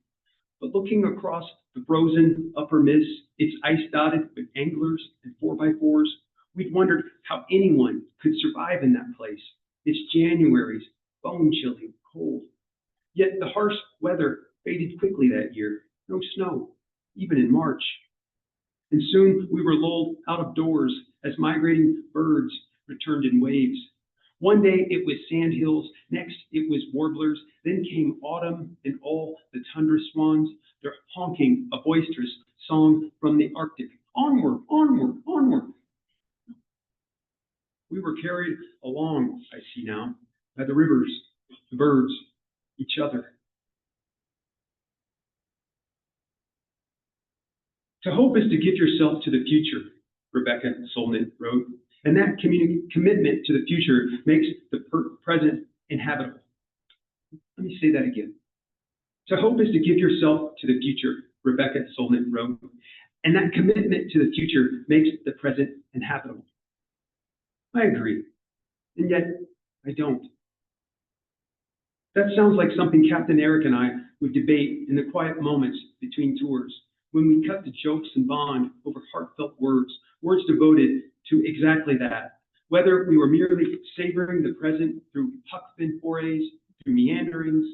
But looking across the frozen upper Miss, its ice-dotted with anglers and 4x4s, we'd wondered how anyone could survive in that place. Its Januaries, bone-chilling cold. Yet the harsh weather faded quickly that year. No snow, even in March. And soon we were lulled out of doors as migrating birds returned in waves. One day it was sandhills, next it was warblers, then came autumn and all the tundra swans, their honking a boisterous song from the Arctic. Onward, onward, onward. We were carried along, I see now, by the rivers, the birds, each other. To hope is to give yourself to the future, Rebecca Solnit wrote, and that commitment to the future makes the present inhabitable. Let me say that again. To hope is to give yourself to the future, Rebecca Solnit wrote, and that commitment to the future makes the present inhabitable. I agree, and yet I don't. That sounds like something Captain Eric and I would debate in the quiet moments between tours, when we cut to jokes and bond over heartfelt words devoted to exactly that. Whether we were merely savoring the present through huckfin forays, through meanderings,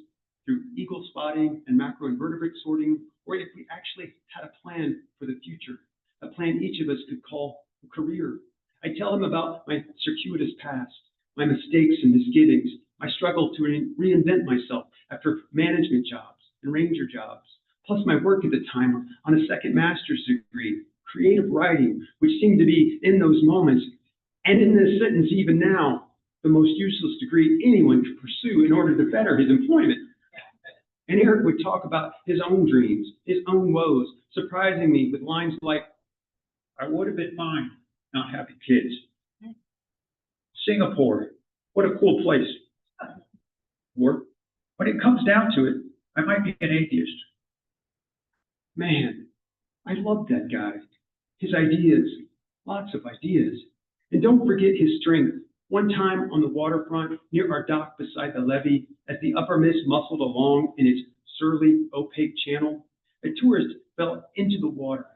through eagle spotting and macroinvertebrate sorting, or if we actually had a plan for the future, a plan each of us could call a career. I tell him about my circuitous past, my mistakes and misgivings, my struggle to reinvent myself after management jobs and ranger jobs, plus my work at the time on a second master's degree, creative writing, which seemed to be in those moments, and in this sentence even now, the most useless degree anyone could pursue in order to better his employment. And Eric would talk about his own dreams, his own woes, surprising me with lines like, I would have been fine not having kids. Singapore, what a cool place. Or, when it comes down to it, I might be an atheist. Man, I love that guy. His ideas, lots of ideas. And don't forget his strength. One time on the waterfront near our dock beside the levee, as the upper mist muscled along in its surly, opaque channel, A tourist fell into the water.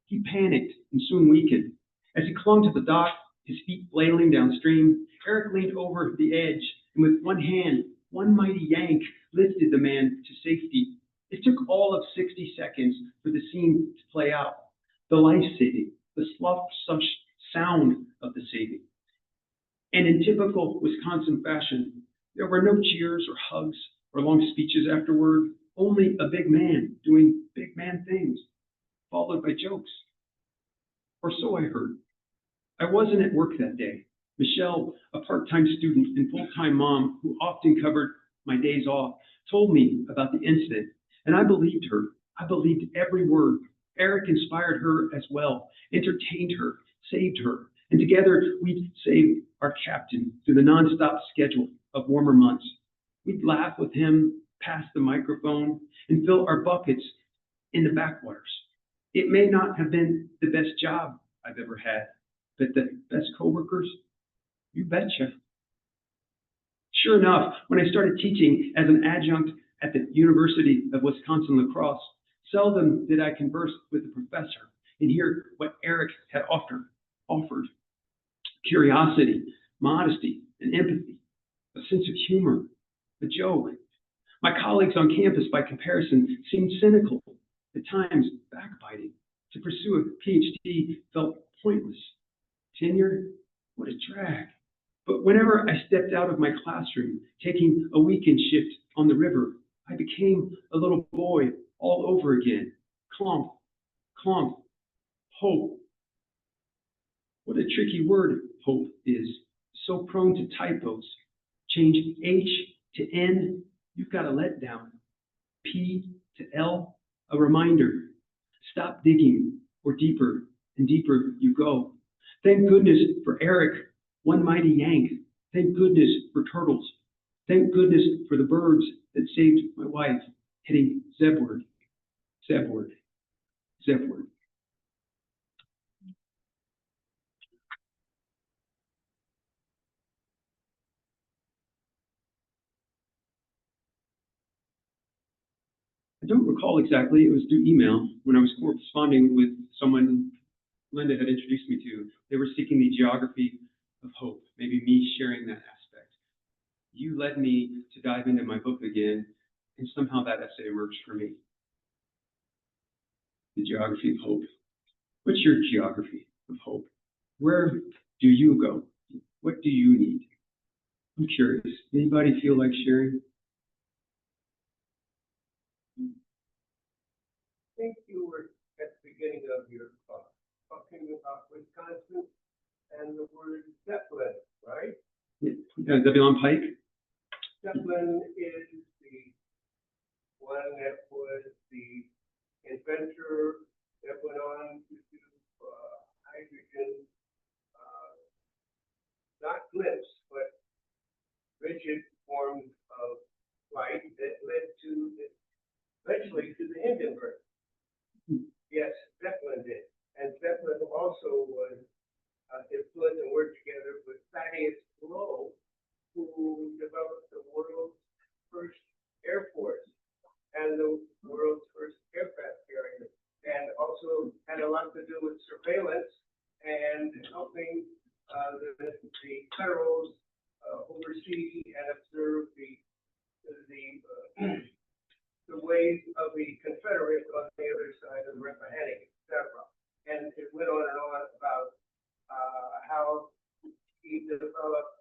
He panicked and soon weakened. As he clung to the dock, his feet flailing downstream, Eric leaned over the edge and with one hand, one mighty yank, lifted the man to safety. It took all of 60 seconds for the scene to play out. The life-saving, the sound of the saving. And in typical Wisconsin fashion, there were no cheers or hugs or long speeches afterward, only a big man doing big man things, followed by jokes. Or so I heard. I wasn't at work that day. Michelle, a part-time student and full-time mom who often covered my days off, told me about the incident, and I believed her. I believed every word. Eric inspired her as well, entertained her, saved her, and together we'd save our captain through the nonstop schedule of warmer months. We'd laugh with him, pass the microphone, and fill our buckets in the backwaters. It may not have been the best job I've ever had, but the best coworkers, you betcha. Sure enough, when I started teaching as an adjunct at the University of Wisconsin-La Crosse, seldom did I converse with the professor and hear what Eric had offered. Curiosity, modesty, and empathy, a sense of humor, a joke. My colleagues on campus, by comparison, seemed cynical, at times backbiting. To pursue a PhD felt pointless. Tenure, what a drag. But whenever I stepped out of my classroom, taking a weekend shift on the river, I became a little boy all over again. Clump, clump, hope. What a tricky word hope is. So prone to typos. Change H to N, you've got a letdown. P to L, a reminder. Stop digging, or deeper and deeper you go. Thank goodness for Eric, one mighty yank. Thank goodness for turtles. Thank goodness for the birds that saved my wife, heading Zebward, Zebward, Zebward. I don't recall exactly. It was through email when I was corresponding with someone Linda had introduced me to. They were seeking the geography of hope, maybe me sharing that aspect. You led me to dive into my book again, and somehow that essay emerged for me. The geography of hope. What's your geography of hope? Where do you go? What do you need? I'm curious. Anybody feel like sharing? I think you were at the beginning of your talk talking about Wisconsin and the word Zeppelin, right? Yeah, Zebulon Pike? Zeppelin is the one that was the inventor that went on to do hydrogen, not blips, but rigid forms of light that led to eventually to the Hindenburg. Yes, Zeppelin did. And Zeppelin also was influenced and worked together with Thaddeus Lowe, who developed the world's first air force and the world's first aircraft carrier, and also had a lot to do with surveillance and helping the federals oversee and observe the ways of the Confederates on the other side of the Rappahannock, etc. And it went on and on about how he developed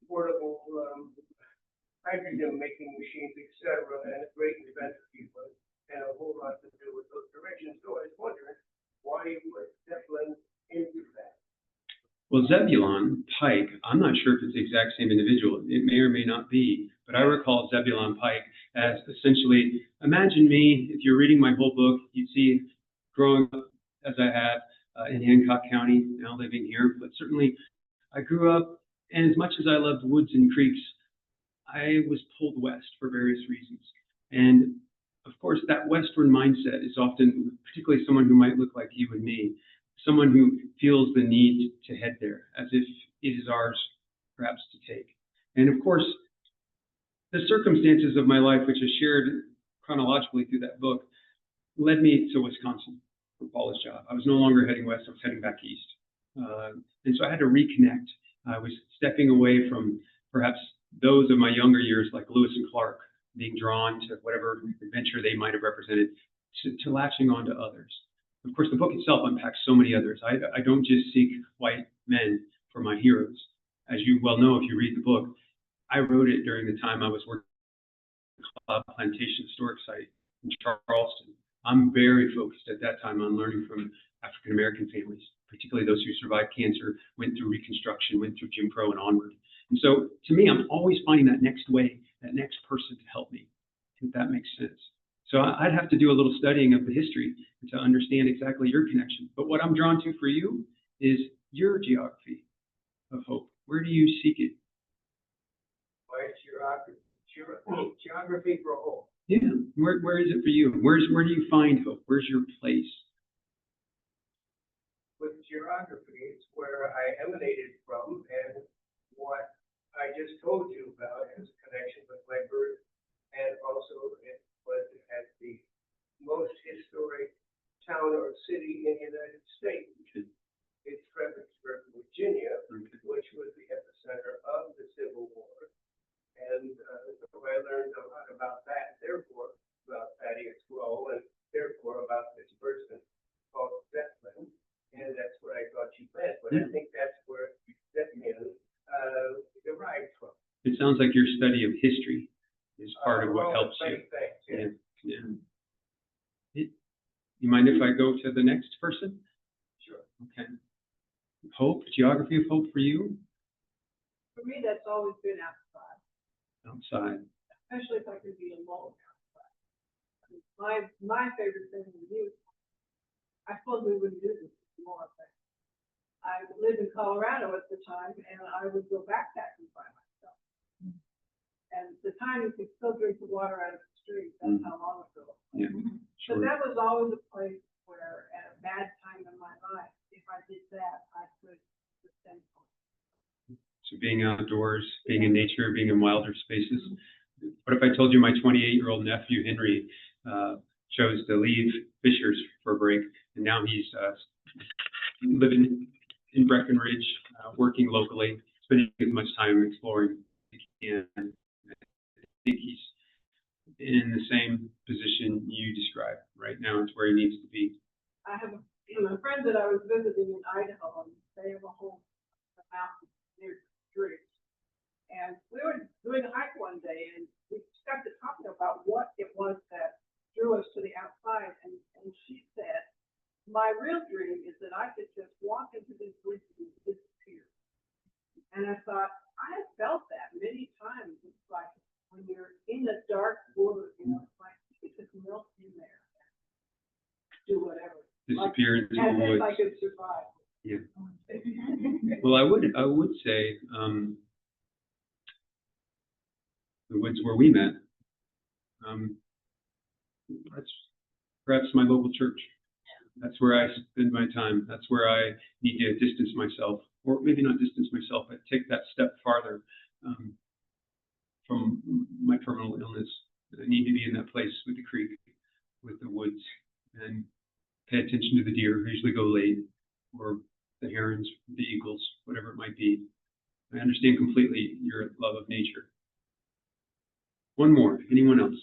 portable hydrogen making machines, etc., and a great inventor he was, and a whole lot to do with those directions. So I was wondering why you put Zeppelin into that. Well, Zebulon Pike, I'm not sure if it's the exact same individual. It may or may not be, but I recall Zebulon Pike as essentially, imagine me, if you're reading my whole book, you'd see growing up as I have in Hancock County, now living here, but certainly I grew up, and as much as I loved woods and creeks, I was pulled west for various reasons. And of course, that Western mindset is often, particularly someone who might look like you and me, someone who feels the need to head there, as if it is ours, perhaps, to take. And of course, the circumstances of my life, which I shared chronologically through that book led me to Wisconsin for Paula's job. I was no longer heading west, I was heading back east. And so I had to reconnect. I was stepping away from perhaps those of my younger years, like Lewis and Clark, being drawn to whatever adventure they might have represented, to latching on to others. Of course, the book itself unpacks so many others. I don't just seek white men for my heroes. As you well know, if you read the book, I wrote it during the time I was working at the Cloud Plantation Historic Site in Charleston. I'm very focused at that time on learning from African-American families, particularly those who survived cancer, went through Reconstruction, went through Jim Crow and onward. And so to me, I'm always finding that next way, that next person to help me, if that makes sense. So I'd have to do a little studying of the history to understand exactly your connection. But what I'm drawn to for you is your geography of hope. Where do you seek it? My geography for hope. Yeah, where is it for you? Where do you find hope? Where's your place? With geography, it's where I emanated from, and what I just told you about as a connection with my birth, and also it was at the most historic town or city in the United States. Okay. It's Fredericksburg, Virginia, Okay. which was the epicenter of the Civil War. And so I learned a lot about that, therefore about Thaddeus Rowe, and therefore about this person called Zeppelin. And that's what I thought you meant, but I think that's where Zeppelin derived from. It sounds like your study of history is part of what helps you. Things, yeah. Yeah. You mind if I go to the next person? Sure. Okay. Hope, geography of hope for you? For me, that's always been outside, Outside. especially if I could be alone outside. My favorite thing to do, I suppose we wouldn't do this anymore, but I lived in Colorado at the time, and I would go backpacking by myself. And the time you could still drink the water out of the street, that's how long ago. Yeah, But sure. that was always a place where, at a bad time in my life, if I did that, I could sustain hope. So being outdoors, being in nature, being in wilder spaces. What if I told you my 28-year-old nephew, Henry, chose to leave Fishers for a break, and now he's living in Breckenridge, working locally, spending as much time exploring as he can. I think he's in the same position you described. Right now, it's where he needs to be. I have a friend that I was visiting in Idaho, and they have a whole mountain near Driggs. And we were doing a hike one day, and we got to talking about what it was that drew us to the outside. And she said, my real dream is that I could just walk into these woods and disappear. And I thought, I have felt that many times. It's like when you're in the dark woods, you know, it's like you could just melt in there and do whatever. Disappear into As the if woods. I could survive. Yeah. Well, I would say the woods where we met. That's perhaps my local church. That's where I spend my time. That's where I need to distance myself, or maybe not distance myself, but take that step farther from my terminal illness. I need to be in that place with the creek, with the woods, and pay attention to the deer who usually go late, or the herons, the eagles, whatever it might be. I understand completely your love of nature. One more. Anyone else?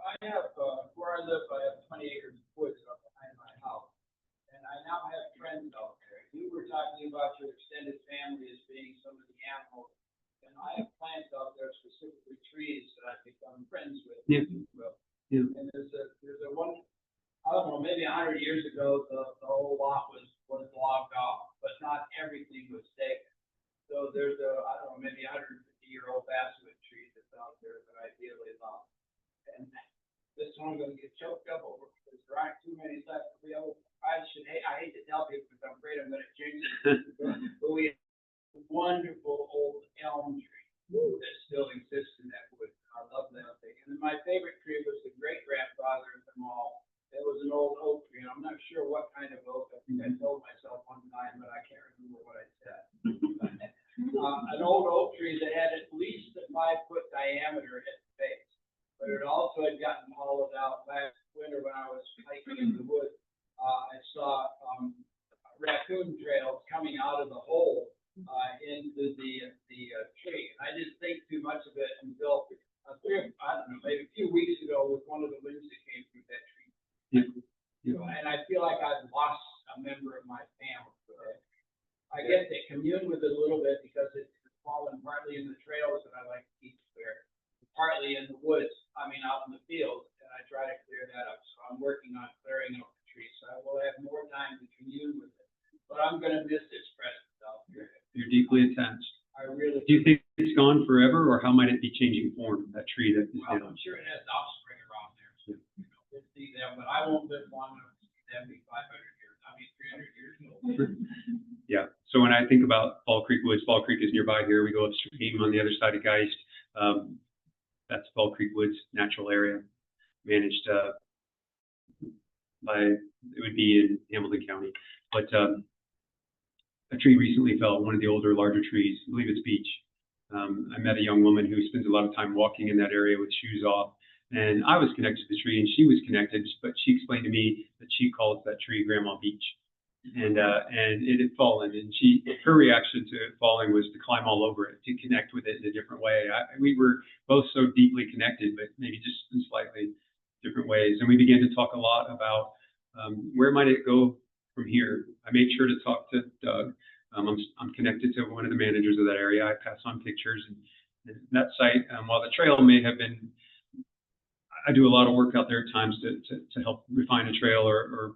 I have, where I live, I have 20 acres of woods up behind my house. And I now have friends out there. You were talking about your extended family as being some of the animals. And I have plants out there, specifically trees that I've become friends with. Yeah. Well, Yeah. and there's a one, I don't know, maybe 100 years ago, the whole lot was logged off, but not everything was taken. So there's I don't know, maybe 150-year-old basswood tree that's out there that I dearly love. And this one I'm going to get choked up over because there aren't too many left. I hate to tell people because I'm afraid I'm going to jinx it. But we have a wonderful old elm tree that still exists in that wood. I love that thing. And then my favorite tree was the great-grandfather of them all. It was an old oak tree, and I'm not sure what kind of oak. I think I told myself one time, but I can't remember what I said. An old oak tree that had at least a 5-foot diameter at the base, but it also had gotten hole, into the tree. I didn't think too much of it until, I don't know, maybe a few weeks ago with one of the winds that came through that tree. You know, and I feel like I've lost a member of my family. I get to commune with it a little bit because it's fallen partly in the trails that I like to keep clear, partly in the woods, out in the field, and I try to clear that up. So I'm working on clearing up the trees, so I will have more time to commune with it. But I'm gonna miss its presence out here. You're deeply attached. I really. Do you think it's gone forever, or how might it be changing form, that tree that is Well, down? I'm sure it has offspring around there, so, we'll see them, but I won't live long enough to see them be 500 years, 300 years old. Yeah, so when I think about Fall Creek Woods, Fall Creek is nearby here. We go upstream on the other side of Geist. That's Fall Creek Woods natural area, managed by, it would be in Hamilton County. But a tree recently fell, one of the older, larger trees, I believe it's beech. I met a young woman who spends a lot of time walking in that area with shoes off. And I was connected to the tree and she was connected, but she explained to me that she calls that tree Grandma Beach. And it had fallen, and her reaction to it falling was to climb all over it, to connect with it in a different way. We were both so deeply connected, but maybe just in slightly different ways. And we began to talk a lot about where might it go from here. I made sure to talk to Doug. I'm connected to one of the managers of that area. I pass on pictures, and that site, while the trail may have been, I do a lot of work out there at times to help refine a trail or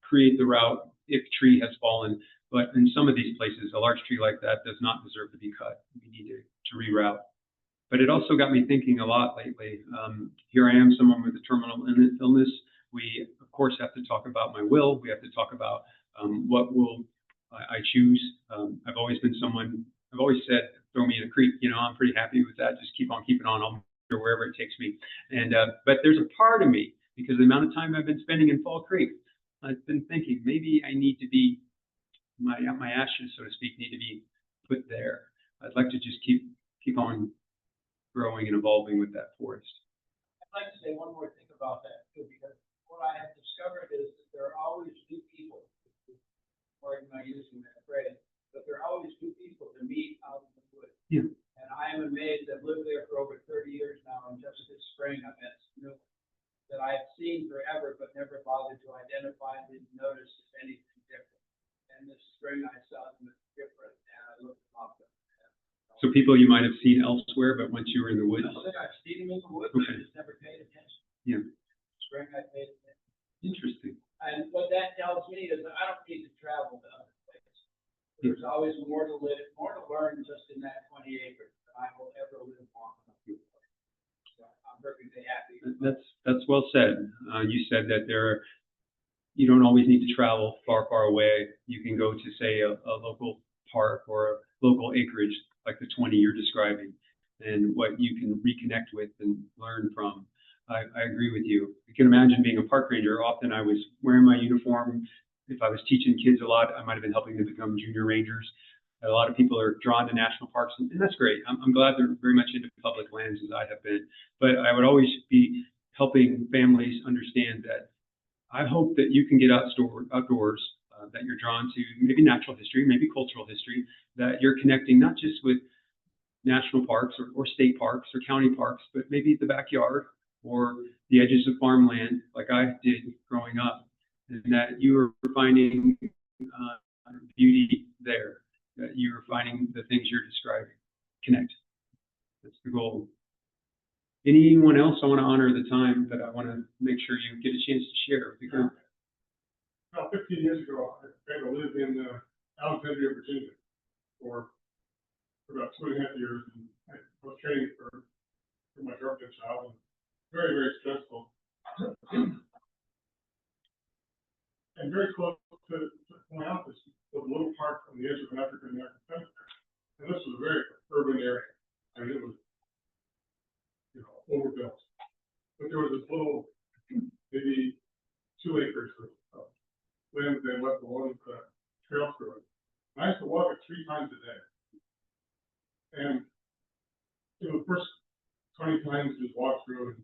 create the route if tree has fallen. But in some of these places, a large tree like that does not deserve to be cut. We need to reroute. But it also got me thinking a lot lately. Here I am, someone with a terminal illness. We, of course, have to talk about my will. We have to talk about what will I choose. I've always been someone, I've always said, throw me in a creek. I'm pretty happy with that. Just keep on keeping on. I'll go wherever it takes me. And but there's a part of me, because the amount of time I've been spending in Fall Creek, I've been thinking maybe I need to be, my ashes, so to speak, need to be put there. I'd like to just keep on growing and evolving with that forest. I'd like to say one more thing about that too, because what I have discovered is that there are always new people, pardon my using that phrase, but there are always new people to meet out in the woods. Yeah. And I am amazed. I've lived there for over 30 years now, and just this spring I met some new ones that I've seen forever, but never bothered to identify and didn't notice if anything different. And this spring I saw them as different, and I looked them up. So people you might have seen elsewhere, but once you were in the woods. I've seen them in the woods, but I just never paid attention. Yeah. Spring I paid attention. Interesting. And what that tells me is that I don't need to travel to other places. There's always more to live, more to learn just in that 20 acres than I will ever live on. So I'm perfectly happy. That's well said. You said that you don't always need to travel far, far away. You can go to, say, a local park or a local acreage like the 20 you're describing, and what you can reconnect with and learn from. I agree with you. You can imagine being a park ranger. Often I was wearing my uniform. If I was teaching kids a lot, I might have been helping them become junior rangers. A lot of people are drawn to national parks, and that's great. I'm glad they're very much into public lands as I have been. But I would always be helping families understand that I hope that you can get outdoors, that you're drawn to maybe natural history, maybe cultural history, that you're connecting not just with national parks or state parks or county parks, but maybe the backyard or the edges of farmland like I did growing up, and that you are finding beauty there, that you're finding the things you're describing. Connect. That's the goal. Anyone else? I want to honor the time, but I want to make sure you get a chance to share. About 15 years ago, I got to live in Alexandria, Virginia for about 2.5 years. And I was training for my girlfriend child, and very, very stressful. And very close to my office was a little park on the edge of an African-American cemetery. And this was a very urban area. I mean, it was, overbuilt. But there was this little, maybe 2 acres of land they left along the trail through it. And I used to walk it 3 times a day. And the first 20 times just walk through and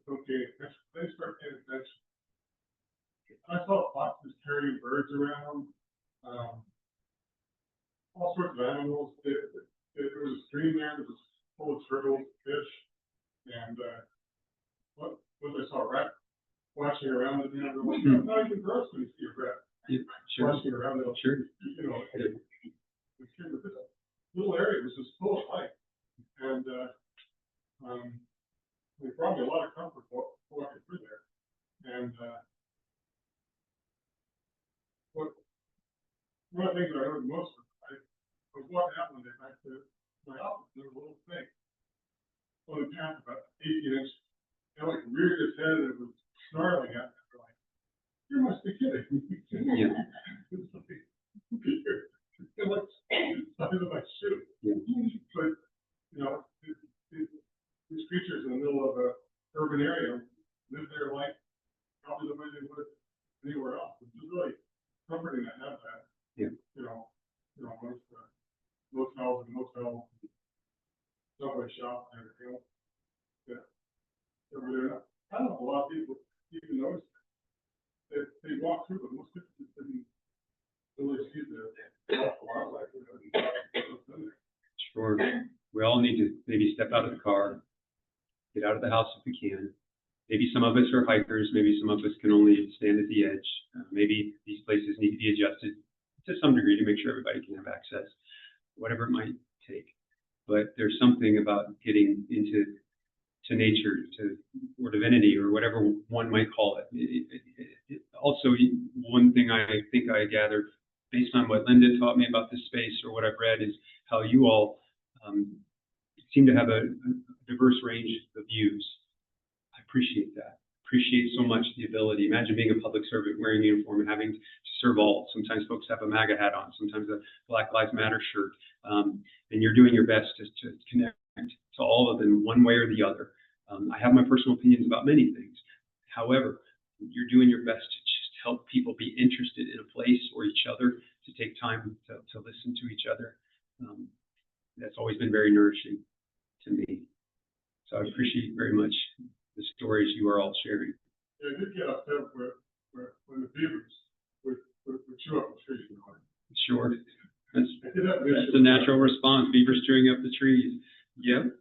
don't pay attention. Then start paying attention. I saw foxes carrying birds around. all sorts of animals. There was a stream there that was full of turtles, fish, and what I saw a rat watching around it, and I'm like, not even gross when you see a rat. Yeah, sure. Watching around it, Sure. you know, this little area was just full of life, and it brought me a lot of comfort walking through there. And one of the things that I heard most was what happened back to my office. There was a little snake on the path about 18 inches. And like reared its head and it was snarling at me. We're like, you must be kidding. Yeah. It's like, it looks the size of my shoe. Yeah. But, you know, these creatures in the middle of an urban area live their life probably the way they would anywhere else. It's just really comforting to have that. Yeah. You know, most motels and motels, subway shops and everything else. Yeah. Over there. I don't know, a lot of people even notice that. They walk through, but most people just didn't really see the wildlife. Sure. We all need to maybe step out of the car, get out of the house if we can. Maybe some of us are hikers. Maybe some of us can only stand at the edge. Maybe these places need to be adjusted to some degree to make sure everybody can have access, whatever it might take. But there's something about getting into nature, or divinity, or whatever one might call it. Also, one thing I think I gathered based on what Linda taught me about this space, or what I've read, is how you all seem to have a diverse range of views. I appreciate that. Appreciate so much the ability. Imagine being a public servant, wearing a uniform and having to serve all. Sometimes folks have a MAGA hat on, sometimes a Black Lives Matter shirt, and you're doing your best to connect to all of them one way or the other. I have my personal opinions about many things. However, you're doing your best to just help people be interested in a place or each other, to take time to listen to each other. That's always been very nourishing to me. So I appreciate very much the stories you are all sharing. Yeah, I did get upset when the beavers would chew up the trees. Sure. That's a natural response, beavers chewing up the trees. Yep.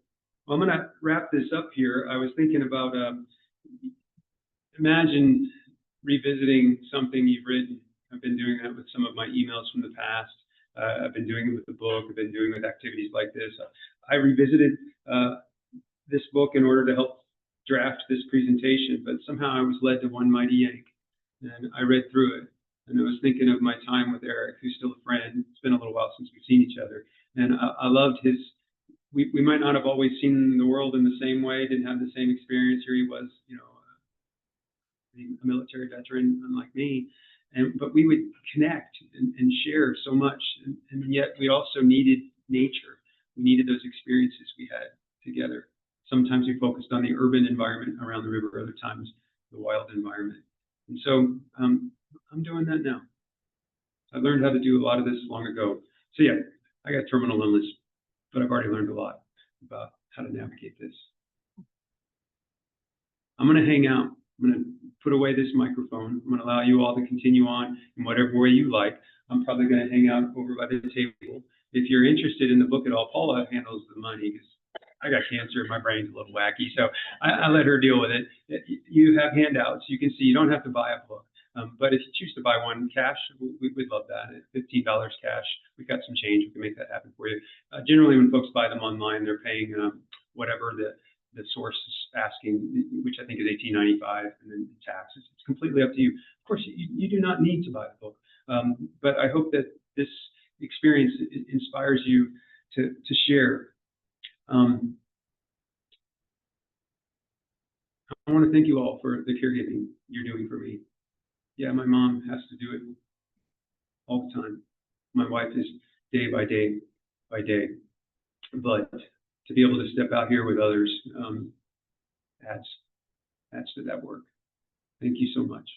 Well, I'm going to wrap this up here. I was thinking about, imagine revisiting something you've written. I've been doing that with some of my emails from the past. I've been doing it with the book. I've been doing it with activities like this. I revisited this book in order to help draft this presentation, but somehow I was led to One Mighty Yank, and I read through it. And I was thinking of my time with Eric, who's still a friend. It's been a little while since we've seen each other. And I loved his, we might not have always seen the world in the same way, didn't have the same experience. Here he was, you know, a military veteran, unlike me. But we would connect and share so much. And yet we also needed nature. We needed those experiences we had together. Sometimes we focused on the urban environment around the river, other times the wild environment. And so I'm doing that now. I learned how to do a lot of this long ago. So yeah, I got terminal illness, but I've already learned a lot about how to navigate this. I'm going to hang out. I'm going to put away this microphone. I'm going to allow you all to continue on in whatever way you like. I'm probably going to hang out over by the table. If you're interested in the book at all, Paula handles the money because I got cancer. My brain's a little wacky, so I let her deal with it. You have handouts. You can see you don't have to buy a book. But if you choose to buy one cash, we'd love that. At $15 cash, we've got some change. We can make that happen for you. Generally, when folks buy them online, they're paying whatever the source is asking, which I think is $18.95, and then taxes. It's completely up to you. Of course, you do not need to buy the book, but I hope that this experience inspires you to share. I want to thank you all for the caregiving you're doing for me. Yeah, my mom has to do it all the time. My wife is day by day by day. But to be able to step out here with others adds to that work. Thank you so much.